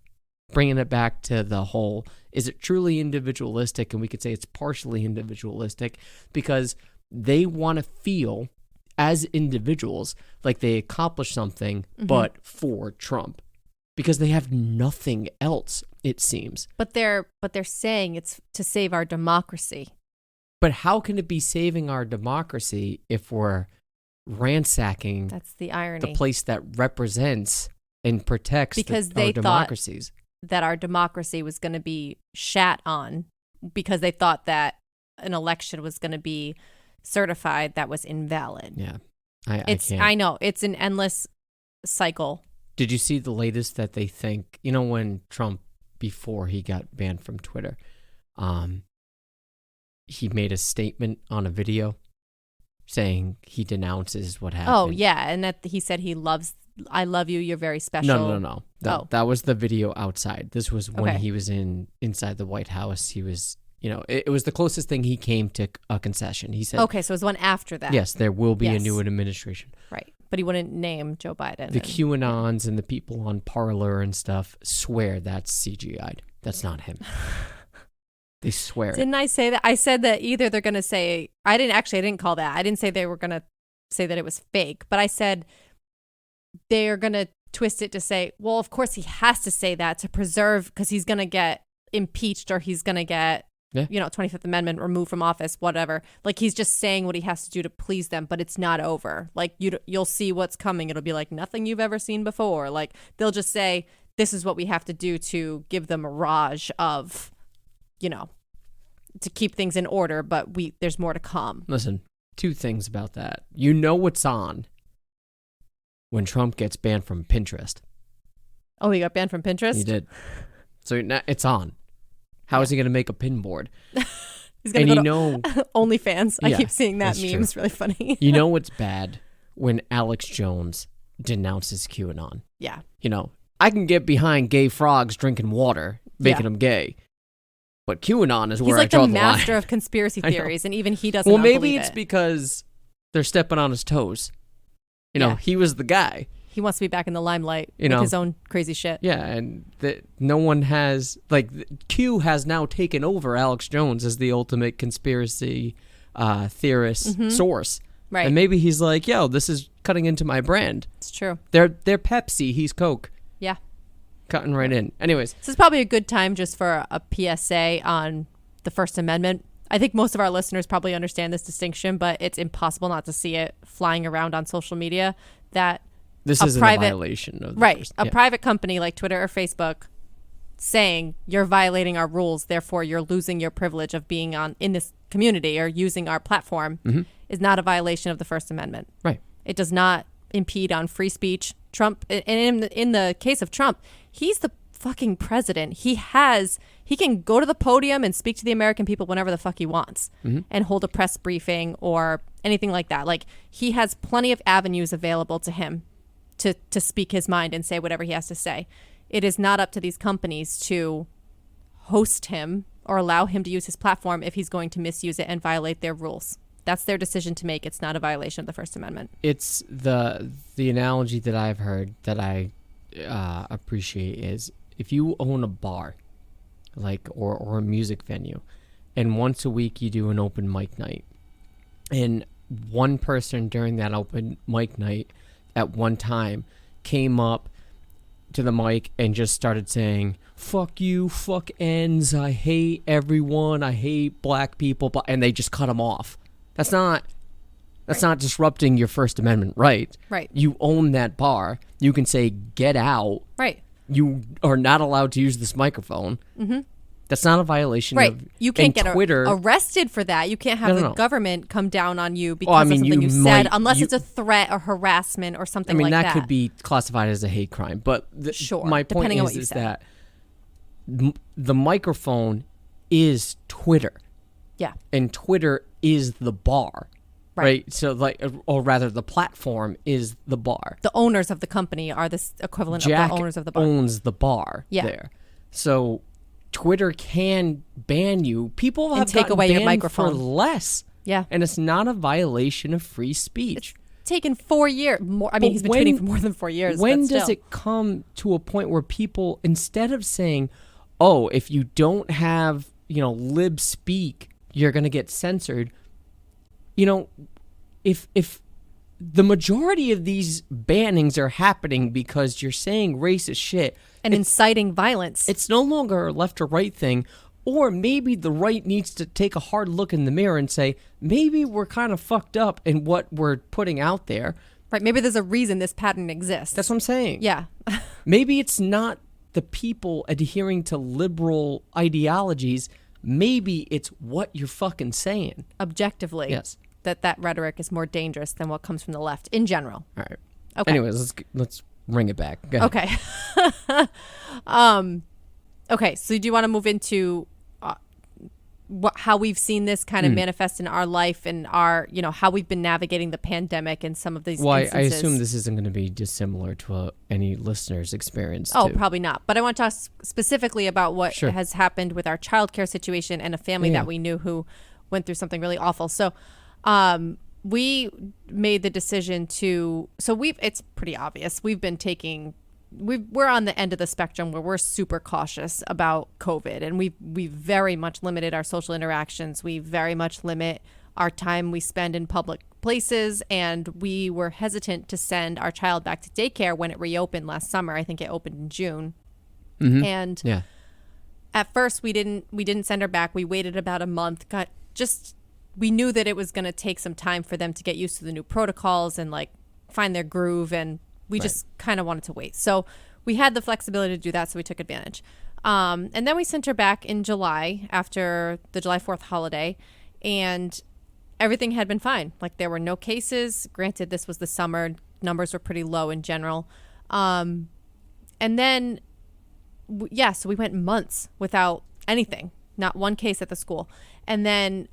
Speaker 2: Bringing it back to the whole, is it truly individualistic? And we could say it's partially individualistic because they want to feel as individuals like they accomplish something, but for Trump, because they have nothing else, it seems.
Speaker 1: But they're saying it's to save our democracy.
Speaker 2: But how can it be saving our democracy if we're ransacking
Speaker 1: That's the irony.
Speaker 2: the place that represents and protects our democracies?
Speaker 1: That our democracy was going to be shat on because they thought that an election was going to be certified that was invalid.
Speaker 2: Yeah.
Speaker 1: I know. It's an endless cycle.
Speaker 2: Did you see the latest that they think, when Trump, before he got banned from Twitter, he made a statement on a video saying he denounces what happened.
Speaker 1: Oh, yeah. And that he said I love you, you're very special.
Speaker 2: No. That was the video outside. This was when he was inside the White House. He was, it was the closest thing he came to a concession. He said,
Speaker 1: okay, so it was one after that.
Speaker 2: Yes, there will be a new administration.
Speaker 1: Right. But he wouldn't name Joe Biden.
Speaker 2: The QAnons and the people on Parler and stuff swear that's CGI'd. That's not him. They swear.
Speaker 1: Didn't I say that? I said that either they're going to say, I didn't call that. I didn't say they were going to say that it was fake, but I said they're going to twist it to say, well, of course he has to say that to preserve, because he's going to get impeached or he's going to get, 25th Amendment removed from office, whatever. Like, he's just saying what he has to do to please them, but it's not over. Like, you'll see what's coming. It'll be like nothing you've ever seen before. Like, they'll just say, this is what we have to do to give them a mirage of, to keep things in order, but there's more to come.
Speaker 2: Listen, two things about that. What's on when Trump gets banned from Pinterest.
Speaker 1: Oh, he got banned from Pinterest?
Speaker 2: He did. So it's on. How is he going to make a pin board?
Speaker 1: He's going to go to OnlyFans. I keep seeing that meme.
Speaker 2: True.
Speaker 1: It's really funny.
Speaker 2: What's bad? When Alex Jones denounces QAnon.
Speaker 1: Yeah.
Speaker 2: I can get behind gay frogs drinking water, making them gay. But QAnon is where I draw the line.
Speaker 1: He's like the master of conspiracy theories, and even he doesn't
Speaker 2: Well, maybe
Speaker 1: believe
Speaker 2: it's
Speaker 1: it.
Speaker 2: because they're stepping on his toes. You know,
Speaker 1: Yeah.
Speaker 2: he was the guy.
Speaker 1: He wants to be back in the limelight
Speaker 2: You
Speaker 1: with
Speaker 2: know.
Speaker 1: his own crazy shit.
Speaker 2: Yeah, and no one has, like, Q has now taken over Alex Jones as the ultimate conspiracy theorist source.
Speaker 1: Right.
Speaker 2: And maybe he's like, yo, this is cutting into my brand.
Speaker 1: It's true.
Speaker 2: They're Pepsi, he's Coke.
Speaker 1: Yeah.
Speaker 2: Cutting right in. Anyways.
Speaker 1: This is probably a good time just for a PSA on the First Amendment. I think most of our listeners probably understand this distinction, but it's impossible not to see it flying around on social media that
Speaker 2: This isn't a violation of the
Speaker 1: right.
Speaker 2: first,
Speaker 1: A
Speaker 2: yeah.
Speaker 1: private company like Twitter or Facebook saying you're violating our rules, therefore you're losing your privilege of being in this community or using our platform is not a violation of the First Amendment.
Speaker 2: Right.
Speaker 1: It does not impede on free speech. Trump, and in the case of Trump, he's the fucking president. He can go to the podium and speak to the American people whenever the fuck he wants and hold a press briefing or anything like that. Like, he has plenty of avenues available to him to speak his mind and say whatever he has to say. It is not up to these companies to host him or allow him to use his platform if he's going to misuse it and violate their rules. That's their decision to make. It's not a violation of the First Amendment.
Speaker 2: It's the analogy that I've heard that I appreciate is if you own a bar, like or a music venue, and once a week you do an open mic night, and one person during that open mic night at one time came up to the mic and just started saying, fuck you, fuck ends, I hate everyone, I hate black people, and they just cut him off. That's not disrupting your First Amendment right.
Speaker 1: Right.
Speaker 2: You own that bar. You can say, get out.
Speaker 1: Right.
Speaker 2: You are not allowed to use this microphone. Mm-hmm. That's not a violation
Speaker 1: right.
Speaker 2: of
Speaker 1: You can't get
Speaker 2: Twitter.
Speaker 1: Arrested for that. You can't have the
Speaker 2: No.
Speaker 1: government come down on you because of something you said, unless it's a threat or harassment or something like that.
Speaker 2: that could be classified as a hate crime. But
Speaker 1: sure,
Speaker 2: my point
Speaker 1: depending on what you
Speaker 2: is
Speaker 1: said.
Speaker 2: that the microphone is Twitter.
Speaker 1: Yeah.
Speaker 2: And Twitter is the bar. Right. So, or rather, the platform is the bar.
Speaker 1: The owners of the company are the equivalent of the owners of the bar.
Speaker 2: Owns the bar there. So, Twitter can ban you. People have
Speaker 1: take away your
Speaker 2: banned
Speaker 1: microphone
Speaker 2: for less.
Speaker 1: Yeah.
Speaker 2: And it's not a violation of free speech.
Speaker 1: It's taken 4 years. More. I mean, he's been tweeting for more than 4 years.
Speaker 2: When
Speaker 1: but still.
Speaker 2: does it come to a point where people, instead of saying, oh, if you don't have, lib speak, you're going to get censored. If the majority of these bannings are happening because you're saying racist shit
Speaker 1: and inciting violence,
Speaker 2: it's no longer a left or right thing. Or maybe the right needs to take a hard look in the mirror and say, maybe we're kind of fucked up in what we're putting out there.
Speaker 1: Right. Maybe there's a reason this pattern exists.
Speaker 2: That's what I'm saying.
Speaker 1: Yeah.
Speaker 2: Maybe it's not the people adhering to liberal ideologies. Maybe it's what you're fucking saying.
Speaker 1: Objectively.
Speaker 2: Yes.
Speaker 1: That rhetoric is more dangerous than what comes from the left in general.
Speaker 2: All right.
Speaker 1: Okay.
Speaker 2: Anyways, let's bring it back. Go ahead.
Speaker 1: Okay. Okay. So do you want to move into how we've seen this kind of manifest in our life and our, how we've been navigating the pandemic and some of these instances?
Speaker 2: I assume this isn't going to be dissimilar to any listener's experience.
Speaker 1: Oh,
Speaker 2: too.
Speaker 1: probably not. But I want to talk specifically about what
Speaker 2: Sure.
Speaker 1: has happened with our childcare situation and a family that we knew who went through something really awful. So we made the decision it's pretty obvious. We're on the end of the spectrum where we're super cautious about COVID, and we very much limited our social interactions. We very much limit our time we spend in public places, and we were hesitant to send our child back to daycare when it reopened last summer. I think it opened in June.
Speaker 2: Mm-hmm.
Speaker 1: And at first we didn't send her back. We waited about a month. We knew that it was going to take some time for them to get used to the new protocols and find their groove, and we just kind of wanted to wait. So we had the flexibility to do that, so we took advantage. And then we sent her back in July after the July 4th holiday, and everything had been fine. There were no cases. Granted, this was the summer. Numbers were pretty low in general. And then, so we went months without anything, not one case at the school. And then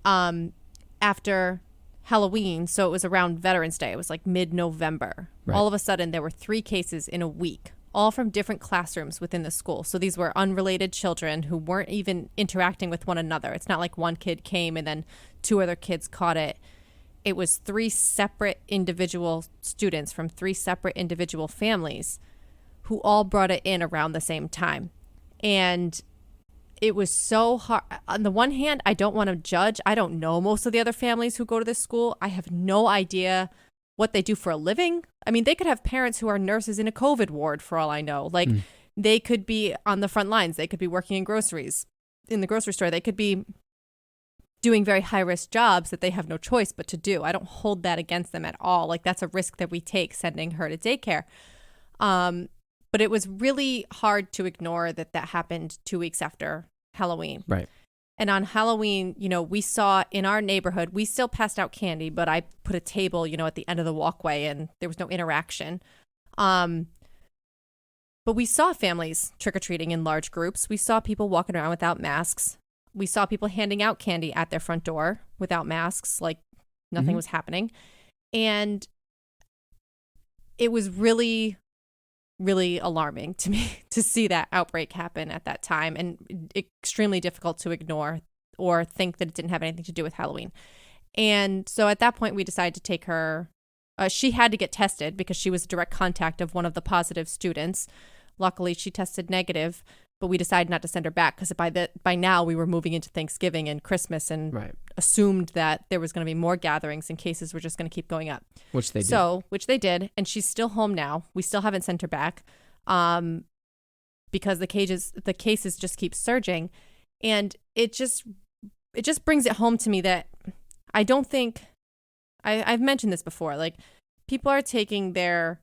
Speaker 1: after Halloween, so it was around Veterans Day, it was mid-November.
Speaker 2: Right.
Speaker 1: All of a sudden, there were 3 cases in a week, all from different classrooms within the school. So these were unrelated children who weren't even interacting with one another. It's not like one kid came and then 2 other kids caught it. it was 3 separate individual students from 3 separate individual families who all brought it in around the same time. And it was so hard. On the one hand, I don't want to judge. I don't know most of the other families who go to this school. I have no idea what they do for a living. I mean, they could have parents who are nurses in a COVID ward for all I know. Like they could be on the front lines. They could be working in the grocery store. They could be doing very high risk jobs that they have no choice but to do. I don't hold that against them at all. Like that's a risk that we take sending her to daycare. But it was really hard to ignore that happened 2 weeks after Halloween. Right. And on Halloween, we saw in our neighborhood, we still passed out candy, but I put a table, at the end of the walkway and there was no interaction. But we saw families trick-or-treating in large groups. We saw people walking around without masks. We saw people handing out candy at their front door without masks, like nothing was happening. And it was really, really alarming to me to see that outbreak happen at that time, and extremely difficult to ignore or think that it didn't have anything to do with Halloween. And so at that point, we decided to take her. She had to get tested because she was a direct contact of one of the positive students. Luckily, she tested negative, but we decided not to send her back because by now we were moving into Thanksgiving and Christmas and assumed that there was going to be more gatherings and cases were just going to keep going up. Which they did. And she's still home now. We still haven't sent her back because the cases just keep surging. And it just brings it home to me that I don't think, I've mentioned this before, like people are taking their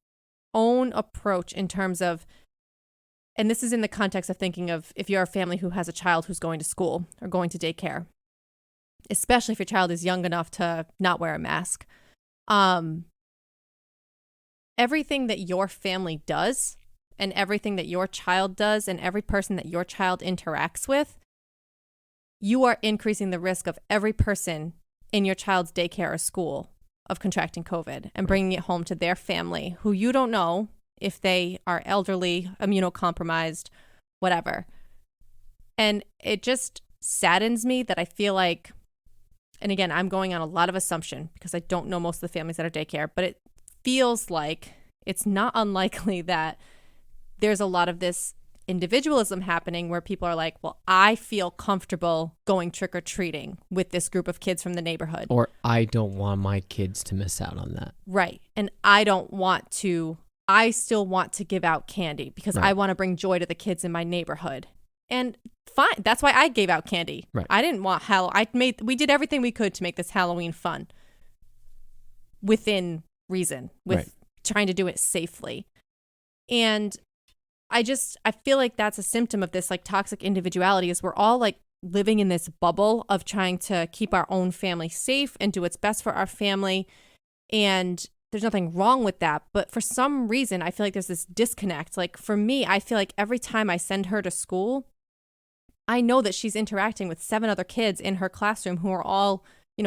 Speaker 1: own approach in terms of, and this is in the context of thinking of if you're a family who has a child who's going to school or going to daycare, especially if your child is young enough to not wear a mask. Everything that your family does and everything that your child does and every person that your child interacts with, you are increasing the risk of every person in your child's daycare or school of contracting COVID and bringing it home to their family who you don't know if they are elderly, immunocompromised, whatever. And it just saddens me that I feel like, and again, I'm going on a lot of assumption because I don't know most of the families that are daycare, but it feels like it's not unlikely that there's a lot of this individualism happening where people are like, well, I feel comfortable going trick-or-treating with this group of kids from the neighborhood.
Speaker 2: Or I don't want my kids to miss out on that.
Speaker 1: Right. And I still want to give out candy because I want to bring joy to the kids in my neighborhood. And fine. That's why I gave out candy. Right. I didn't want we did everything we could to make this Halloween fun within reason, with trying to do it safely. And I feel like that's a symptom of this like toxic individuality is we're all like living in this bubble of trying to keep our own family safe and do what's best for our family. And there's nothing wrong with that. But for some reason, I feel like there's this disconnect. Like for me, I feel like every time I send her to school, I know that she's interacting with 7 other kids in her classroom who are all,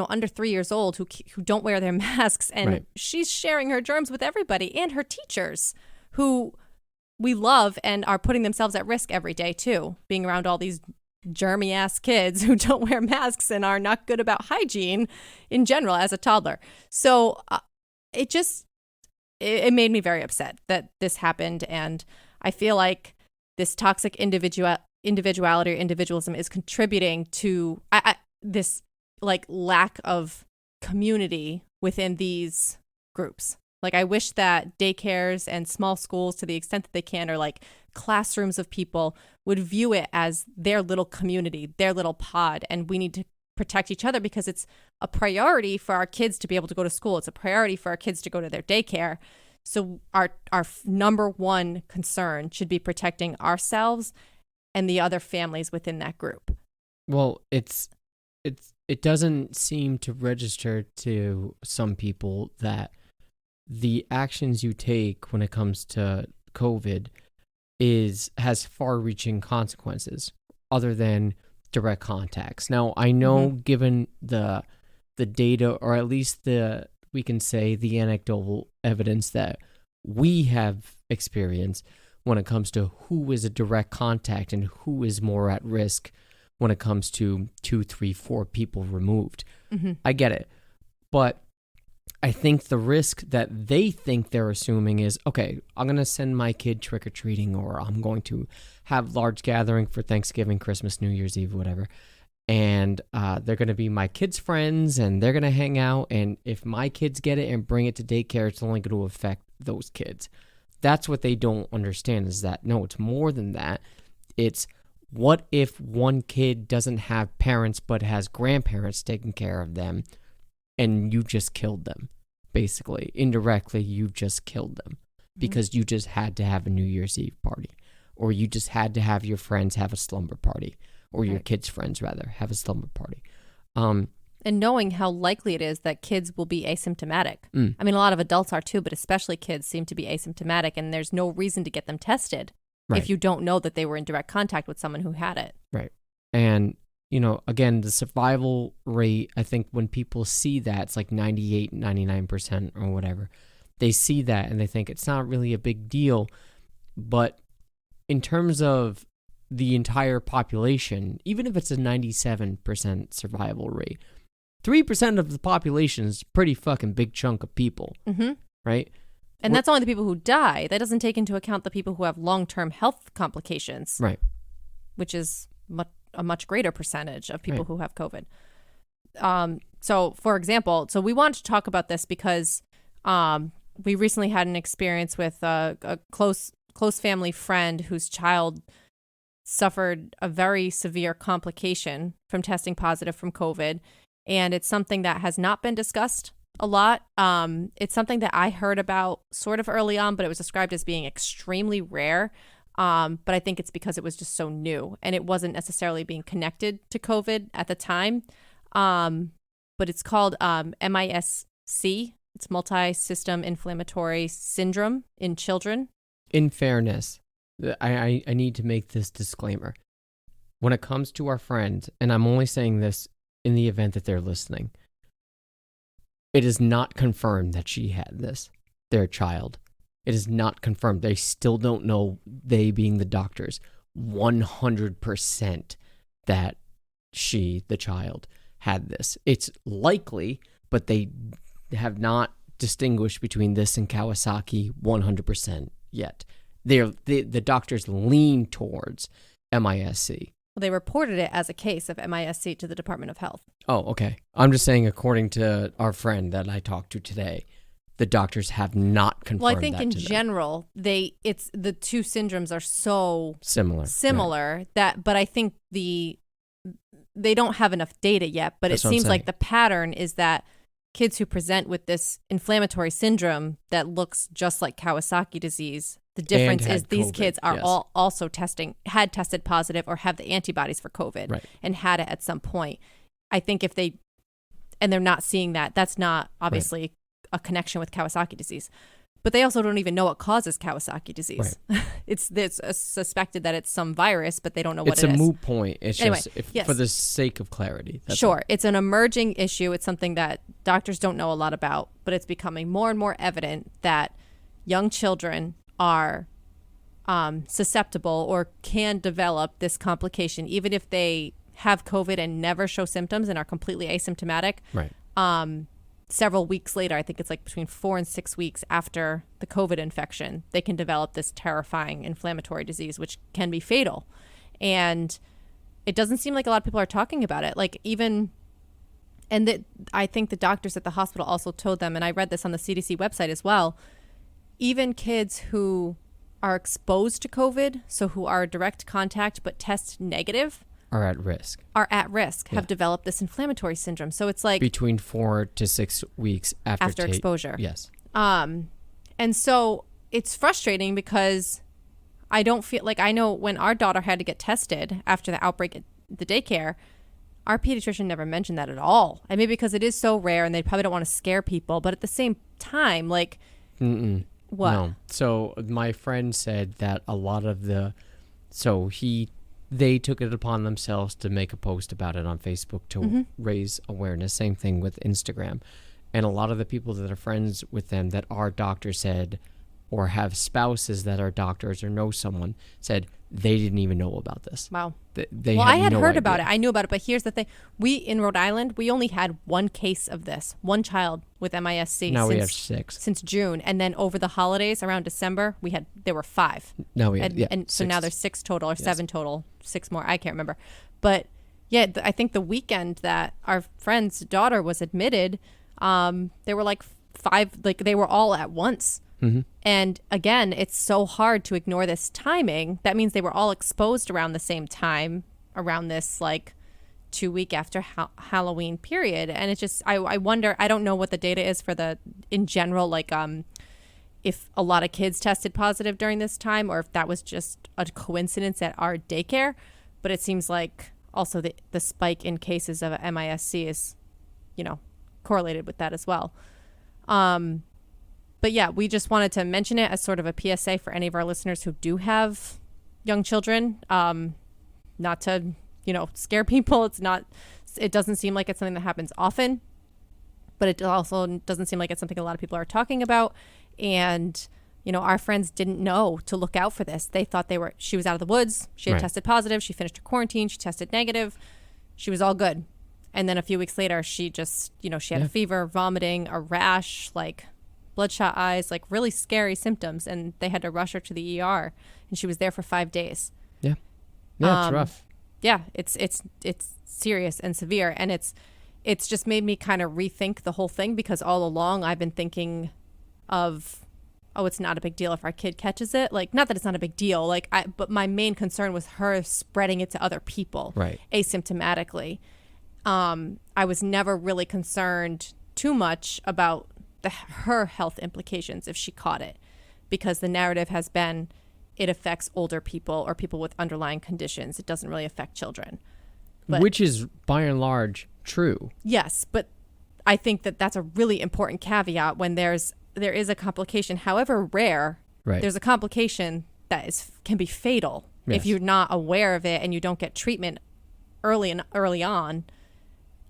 Speaker 1: under 3 years old, who don't wear their masks. And she's sharing her germs with everybody and her teachers who we love and are putting themselves at risk every day too, being around all these germy ass kids who don't wear masks and are not good about hygiene in general as a toddler. So it made me very upset that this happened. And I feel like this toxic individuality or individualism is contributing to this like lack of community within these groups. Like I wish that daycares and small schools, to the extent that they can, or like classrooms of people, would view it as their little community, their little pod. And we need to protect each other because it's a priority for our kids to be able to go to school. It's a priority for our kids to go to their daycare. So our number one concern should be protecting ourselves and the other families within that group.
Speaker 2: Well, it doesn't seem to register to some people that the actions you take when it comes to COVID has far-reaching consequences other than direct contacts. Now, I know given the data, or at least we can say the anecdotal evidence that we have experienced when it comes to who is a direct contact and who is more at risk when it comes to 2, 3, 4 people removed. I get it. But I think the risk that they think they're assuming is, okay, I'm going to send my kid trick-or-treating, or I'm going to have large gathering for Thanksgiving, Christmas, New Year's Eve, whatever. And they're going to be my kids' friends, and they're going to hang out. And if my kids get it and bring it to daycare, it's only going to affect those kids. That's what they don't understand, is that, no, it's more than that. It's, what if one kid doesn't have parents but has grandparents taking care of them, and you just killed them? Basically, indirectly, you've just killed them because you just had to have a New Year's Eve party, or you just had to have your friends have a slumber party, or your kids' friends, rather, have a slumber party.
Speaker 1: And knowing how likely it is that kids will be asymptomatic. I mean, a lot of adults are too, but especially kids seem to be asymptomatic, and there's no reason to get them tested if you don't know that they were in direct contact with someone who had it.
Speaker 2: Right. And, you know, again, the survival rate, I think when people see that, it's like 98, 99% or whatever. They see that and they think it's not really a big deal. But in terms of the entire population, even if it's a 97% survival rate, 3% of the population is a pretty fucking big chunk of people, right?
Speaker 1: And that's only the people who die. That doesn't take into account the people who have long-term health complications,
Speaker 2: right?
Speaker 1: Which is a much greater percentage of people who have COVID. So, for example, we wanted to talk about this because we recently had an experience with a close family friend whose child suffered a very severe complication from testing positive from COVID. And it's something that has not been discussed a lot. It's something that I heard about sort of early on, but it was described as being extremely rare. But I think it's because it was just so new and it wasn't necessarily being connected to COVID at the time. But it's called MISC. It's multi-system inflammatory syndrome in children. In
Speaker 2: fairness, I need to make this disclaimer. When it comes to our friend, and I'm only saying this in the event that they're listening, it is not confirmed that she had this, their child. It is not confirmed. They still don't know, they being the doctors, 100% that she, the child, had this. It's likely, but they have not distinguished between this and Kawasaki 100% yet. The doctors lean towards MISC.
Speaker 1: Well, they reported it as a case of MISC to the Department of Health.
Speaker 2: Oh, okay. I'm just saying, according to our friend that I talked to today, the doctors have not confirmed that.
Speaker 1: Well, I think in general, it's the two syndromes are so similar that, but I think they don't have enough data yet. But it seems like the pattern is that kids who present with this inflammatory syndrome that looks just like Kawasaki disease, the difference is these kids are all also had tested positive or have the antibodies for COVID and had it at some point. I think they're not seeing that, that's not obviously a connection with Kawasaki disease. But they also don't even know what causes Kawasaki disease. Right. It's suspected that it's some virus, but they don't know what it is.
Speaker 2: It's a moot point. It's just for the sake of clarity.
Speaker 1: Sure. It's an emerging issue. It's something that doctors don't know a lot about, but it's becoming more and more evident that young children are susceptible or can develop this complication, even if they have COVID and never show symptoms and are completely asymptomatic.
Speaker 2: Right.
Speaker 1: Several weeks later, I think it's like between 4 and 6 weeks after the COVID infection, they can develop this terrifying inflammatory disease, which can be fatal. And it doesn't seem like a lot of people are talking about it. I think the doctors at the hospital also told them, and I read this on the CDC website as well, even kids who are exposed to COVID, so who are direct contact but test negative,
Speaker 2: are at risk,
Speaker 1: have developed this inflammatory syndrome. So it's like
Speaker 2: between 4 to 6 weeks after
Speaker 1: exposure.
Speaker 2: Yes.
Speaker 1: And so it's frustrating because I don't feel like, I know when our daughter had to get tested after the outbreak at the daycare, our pediatrician never mentioned that at all. I mean, because it is so rare and they probably don't want to scare people. But at the same time, like, what?
Speaker 2: No. So my friend said that a lot of they took it upon themselves to make a post about it on Facebook to raise awareness. Same thing with Instagram. And a lot of the people that are friends with them that are doctors said or have spouses that are doctors or know someone said they didn't even know about this.
Speaker 1: Wow.
Speaker 2: They
Speaker 1: I had
Speaker 2: no
Speaker 1: heard
Speaker 2: idea.
Speaker 1: about it. I knew about it. But here's the thing. We, in Rhode Island, we only had one case of this. One child with MISC.
Speaker 2: Now we have 6.
Speaker 1: Since June. And then over the holidays around December, there were 5.
Speaker 2: Now we have,
Speaker 1: and so
Speaker 2: 6.
Speaker 1: now there's 6 total or 7 total. 6 more. I can't remember. But yeah, I think the weekend that our friend's daughter was admitted, there were like 5, like they were all at once.
Speaker 2: Mm-hmm.
Speaker 1: And again, it's so hard to ignore this timing. That means they were all exposed around the same time, around this like 2 week after Halloween period. And it's just, I wonder, I don't know what the data is for in general, like if a lot of kids tested positive during this time or if that was just a coincidence at our daycare. But it seems like also the spike in cases of MISC is, correlated with that as well. But yeah, we just wanted to mention it as sort of a PSA for any of our listeners who do have young children, not to, scare people. It doesn't seem like it's something that happens often, but it also doesn't seem like it's something a lot of people are talking about. And, our friends didn't know to look out for this. They thought she was out of the woods. She had tested positive. She finished her quarantine. She tested negative. She was all good. And then a few weeks later, she just, she had a fever, vomiting, a rash, like bloodshot eyes, like really scary symptoms, and they had to rush her to the ER, and she was there for 5 days.
Speaker 2: Yeah, it's rough.
Speaker 1: Yeah, it's serious and severe, and it's just made me kind of rethink the whole thing, because all along I've been thinking of, it's not a big deal if our kid catches it. Like, not that it's not a big deal, but my main concern was her spreading it to other people, asymptomatically. I was never really concerned too much about her health implications if she caught it, because the narrative has been it affects older people or people with underlying conditions. It doesn't really affect children.
Speaker 2: Which is by and large true.
Speaker 1: Yes, but I think that's a really important caveat when there is a complication, however rare. There's a complication that can be fatal if you're not aware of it and you don't get treatment early on.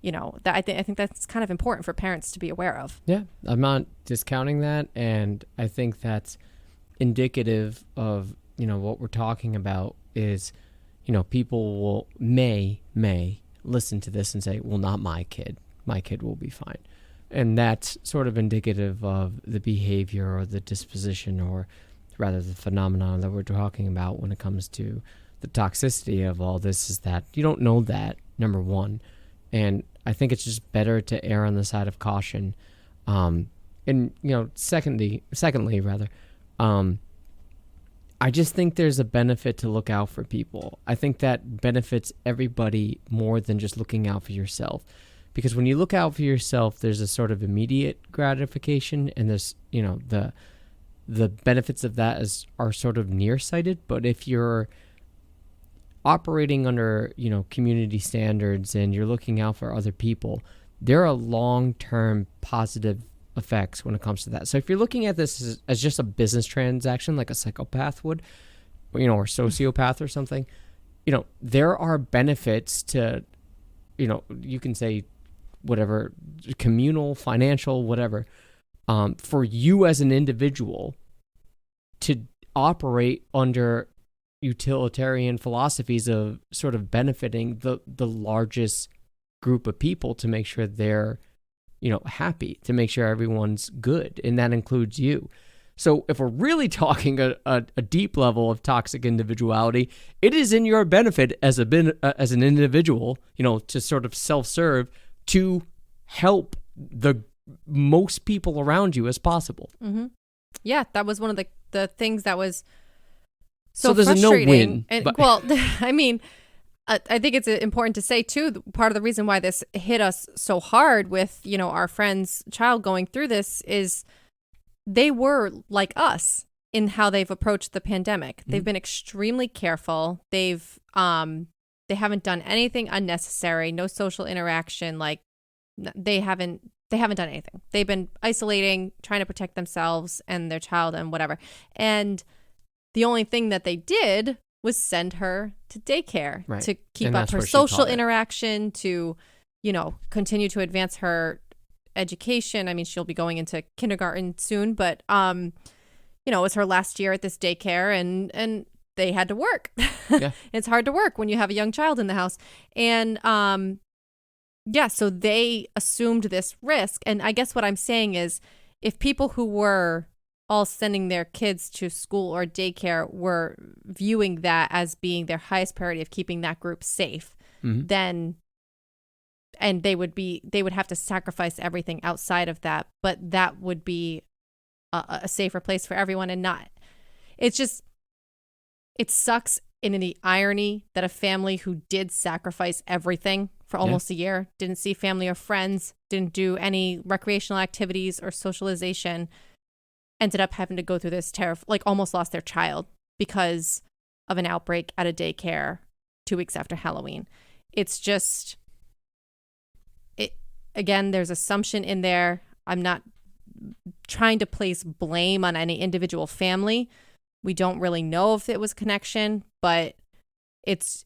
Speaker 1: I think that's kind of important for parents to be aware of. Yeah,
Speaker 2: I'm not discounting that, and I think that's indicative of what we're talking about is people may listen to this and say, well, not my kid will be fine, and that's sort of indicative of the behavior or the disposition, or rather the phenomenon that we're talking about when it comes to the toxicity of all this, is that you don't know that, number one. And I think it's just better to err on the side of caution. Secondly, I just think there's a benefit to look out for people. I think that benefits everybody more than just looking out for yourself. Because when you look out for yourself, there's a sort of immediate gratification, and there's, the benefits of that are sort of nearsighted. But if you're operating under, community standards and you're looking out for other people, there are long-term positive effects when it comes to that. So if you're looking at this as just a business transaction, like a psychopath would, or sociopath or something, there are benefits to, you can say whatever, communal, financial, whatever, for you as an individual to operate under utilitarian philosophies of sort of benefiting the largest group of people, to make sure they're happy, to make sure everyone's good, and that includes you. So if we're really talking a deep level of toxic individuality, it is in your benefit as an individual, to sort of self-serve, to help the most people around you as possible.
Speaker 1: Mm-hmm. Yeah, that was one of the things that was so
Speaker 2: there's a no-win.
Speaker 1: And, well, I mean, I think it's important to say, too, part of the reason why this hit us so hard with, our friend's child going through this is they were like us in how they've approached the pandemic. Mm-hmm. They've been extremely careful. They haven't done anything unnecessary, no social interaction. Like they haven't done anything. They've been isolating, trying to protect themselves and their child and whatever. And the only thing that they did was send her to daycare to keep up her social interaction, to, continue to advance her education. I mean, she'll be going into kindergarten soon, but, it was her last year at this daycare, and they had to work.
Speaker 2: Yeah.
Speaker 1: It's hard to work when you have a young child in the house. And so they assumed this risk. And I guess what I'm saying is, if people who were all sending their kids to school or daycare were viewing that as being their highest priority of keeping that group safe, then, and they would have to sacrifice everything outside of that, but that would be a safer place for everyone. And not, it sucks in the irony that a family who did sacrifice everything for almost a year, didn't see family or friends, didn't do any recreational activities or socialization, ended up having to go through this almost lost their child because of an outbreak at a daycare 2 weeks after Halloween. It's just, again, there's assumption in there. I'm not trying to place blame on any individual family. We don't really know if it was connection, but it's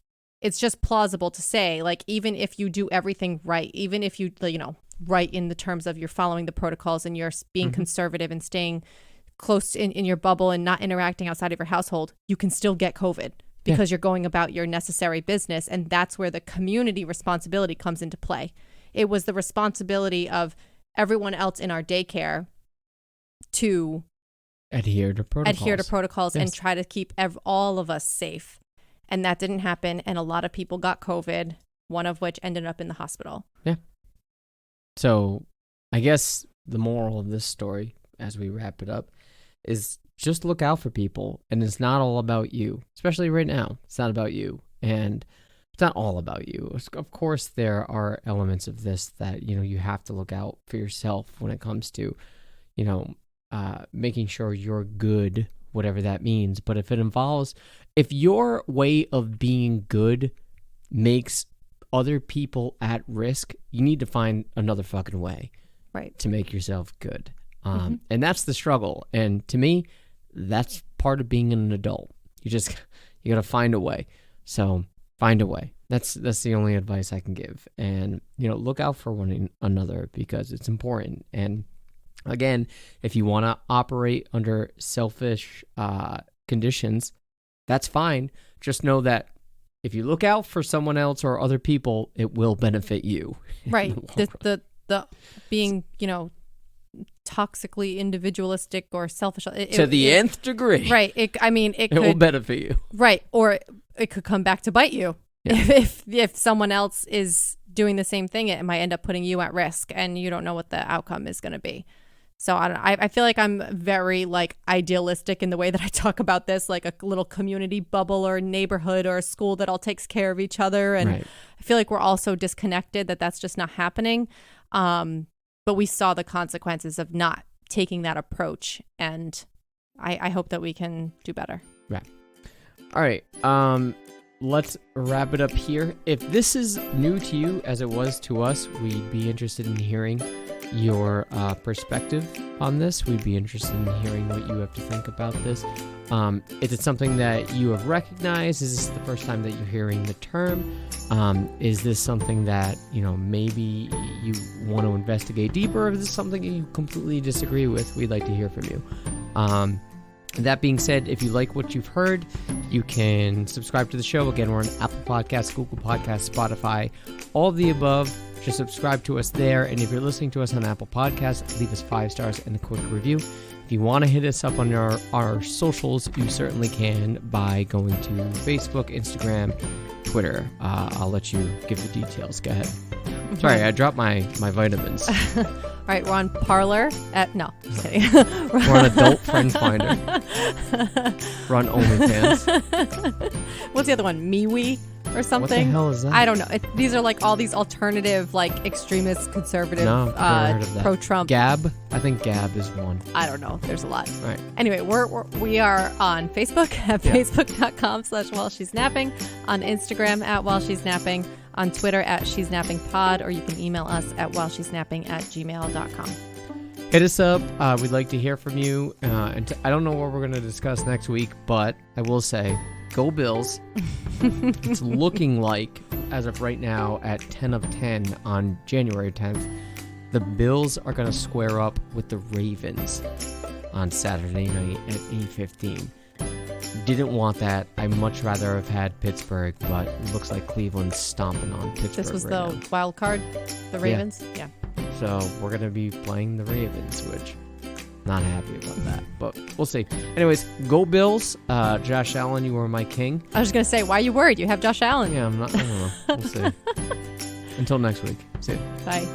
Speaker 1: just plausible to say, like, even if you do everything right, even if you, right in the terms of you're following the protocols and you're being conservative and staying close in your bubble and not interacting outside of your household, you can still get COVID because you're going about your necessary business. And that's where the community responsibility comes into play. It was the responsibility of everyone else in our daycare to
Speaker 2: adhere to protocols
Speaker 1: and try to keep all of us safe. And that didn't happen. And a lot of people got COVID, one of which ended up in the hospital.
Speaker 2: Yeah. So I guess the moral of this story, as we wrap it up, is just look out for people. And it's not all about you, especially right now. It's not about you. And it's not all about you. Of course, there are elements of this that, you have to look out for yourself when it comes to, making sure you're good, whatever that means. But if your way of being good makes other people at risk, you need to find another fucking way to make yourself good. And that's the struggle. And to me, that's part of being an adult. You got to find a way. So find a way. That's the only advice I can give. And, look out for one another because it's important. And again, if you want to operate under selfish conditions, that's fine. Just know that if you look out for someone else or other people, it will benefit you.
Speaker 1: Right. The being, toxically individualistic or selfish
Speaker 2: to the nth degree.
Speaker 1: Right. It
Speaker 2: will benefit you.
Speaker 1: Right. Or it could come back to bite you. Yeah. If someone else is doing the same thing, it might end up putting you at risk, and you don't know what the outcome is going to be. So I feel like I'm very idealistic in the way that I talk about this, like a little community bubble or neighborhood or a school that all takes care of each other. And I feel like we're all so disconnected that that's just not happening. But we saw the consequences of not taking that approach. And I hope that we can do better.
Speaker 2: Right. All right. Let's wrap it up here. If this is new to you as it was to us, we'd be interested in hearing your perspective on this. We'd be interested in hearing what you have to think about this. Is it something that you have recognized? Is this the first time that you're hearing the term? Is this something that, maybe you want to investigate deeper? Or is this something you completely disagree with? We'd like to hear from you. That being said, if you like what you've heard, you can subscribe to the show. Again, we're on Apple Podcasts, Google Podcasts, Spotify, all of the above. Just subscribe to us there. And if you're listening to us on Apple Podcasts, leave us 5 stars and a quick review. If you want to hit us up on our socials, you certainly can by going to Facebook, Instagram, Twitter. I'll let you give the details. Go ahead. Sorry, I dropped my vitamins.
Speaker 1: All right, we're on Parler no, just kidding.
Speaker 2: We're on Adult Friend Finder. We're on OnlyFans.
Speaker 1: What's the other one? MeWe or something?
Speaker 2: What the hell is that?
Speaker 1: I don't know. These are all these alternative, extremist, conservative,
Speaker 2: no, I've never heard of that.
Speaker 1: pro-Trump.
Speaker 2: Gab? I think Gab is one.
Speaker 1: I don't know. There's a lot.
Speaker 2: All right.
Speaker 1: Anyway, we are on Facebook at facebook.com/while she's napping, on Instagram at while she's napping, on Twitter at she's napping pod, or you can email us at whileshe'snapping@gmail.com.
Speaker 2: Hit us up. We'd like to hear from you. And I don't know what we're going to discuss next week, but I will say, go Bills. It's looking like, as of right now, at 10 of 10 on January 10th, the Bills are going to square up with the Ravens. on Saturday night at 8:15. Didn't want that. I'd much rather have had Pittsburgh, but it looks like Cleveland's stomping on Pittsburgh.
Speaker 1: This was
Speaker 2: right
Speaker 1: the
Speaker 2: now.
Speaker 1: wild card, the Ravens. Yeah.
Speaker 2: So we're going to be playing the Ravens, which not happy about that, but we'll see. Anyways, go Bills. Josh Allen, you were my king.
Speaker 1: I was gonna say, why are you worried? You have Josh Allen.
Speaker 2: Yeah, I don't know. We'll see. Until next week. See ya.
Speaker 1: Bye.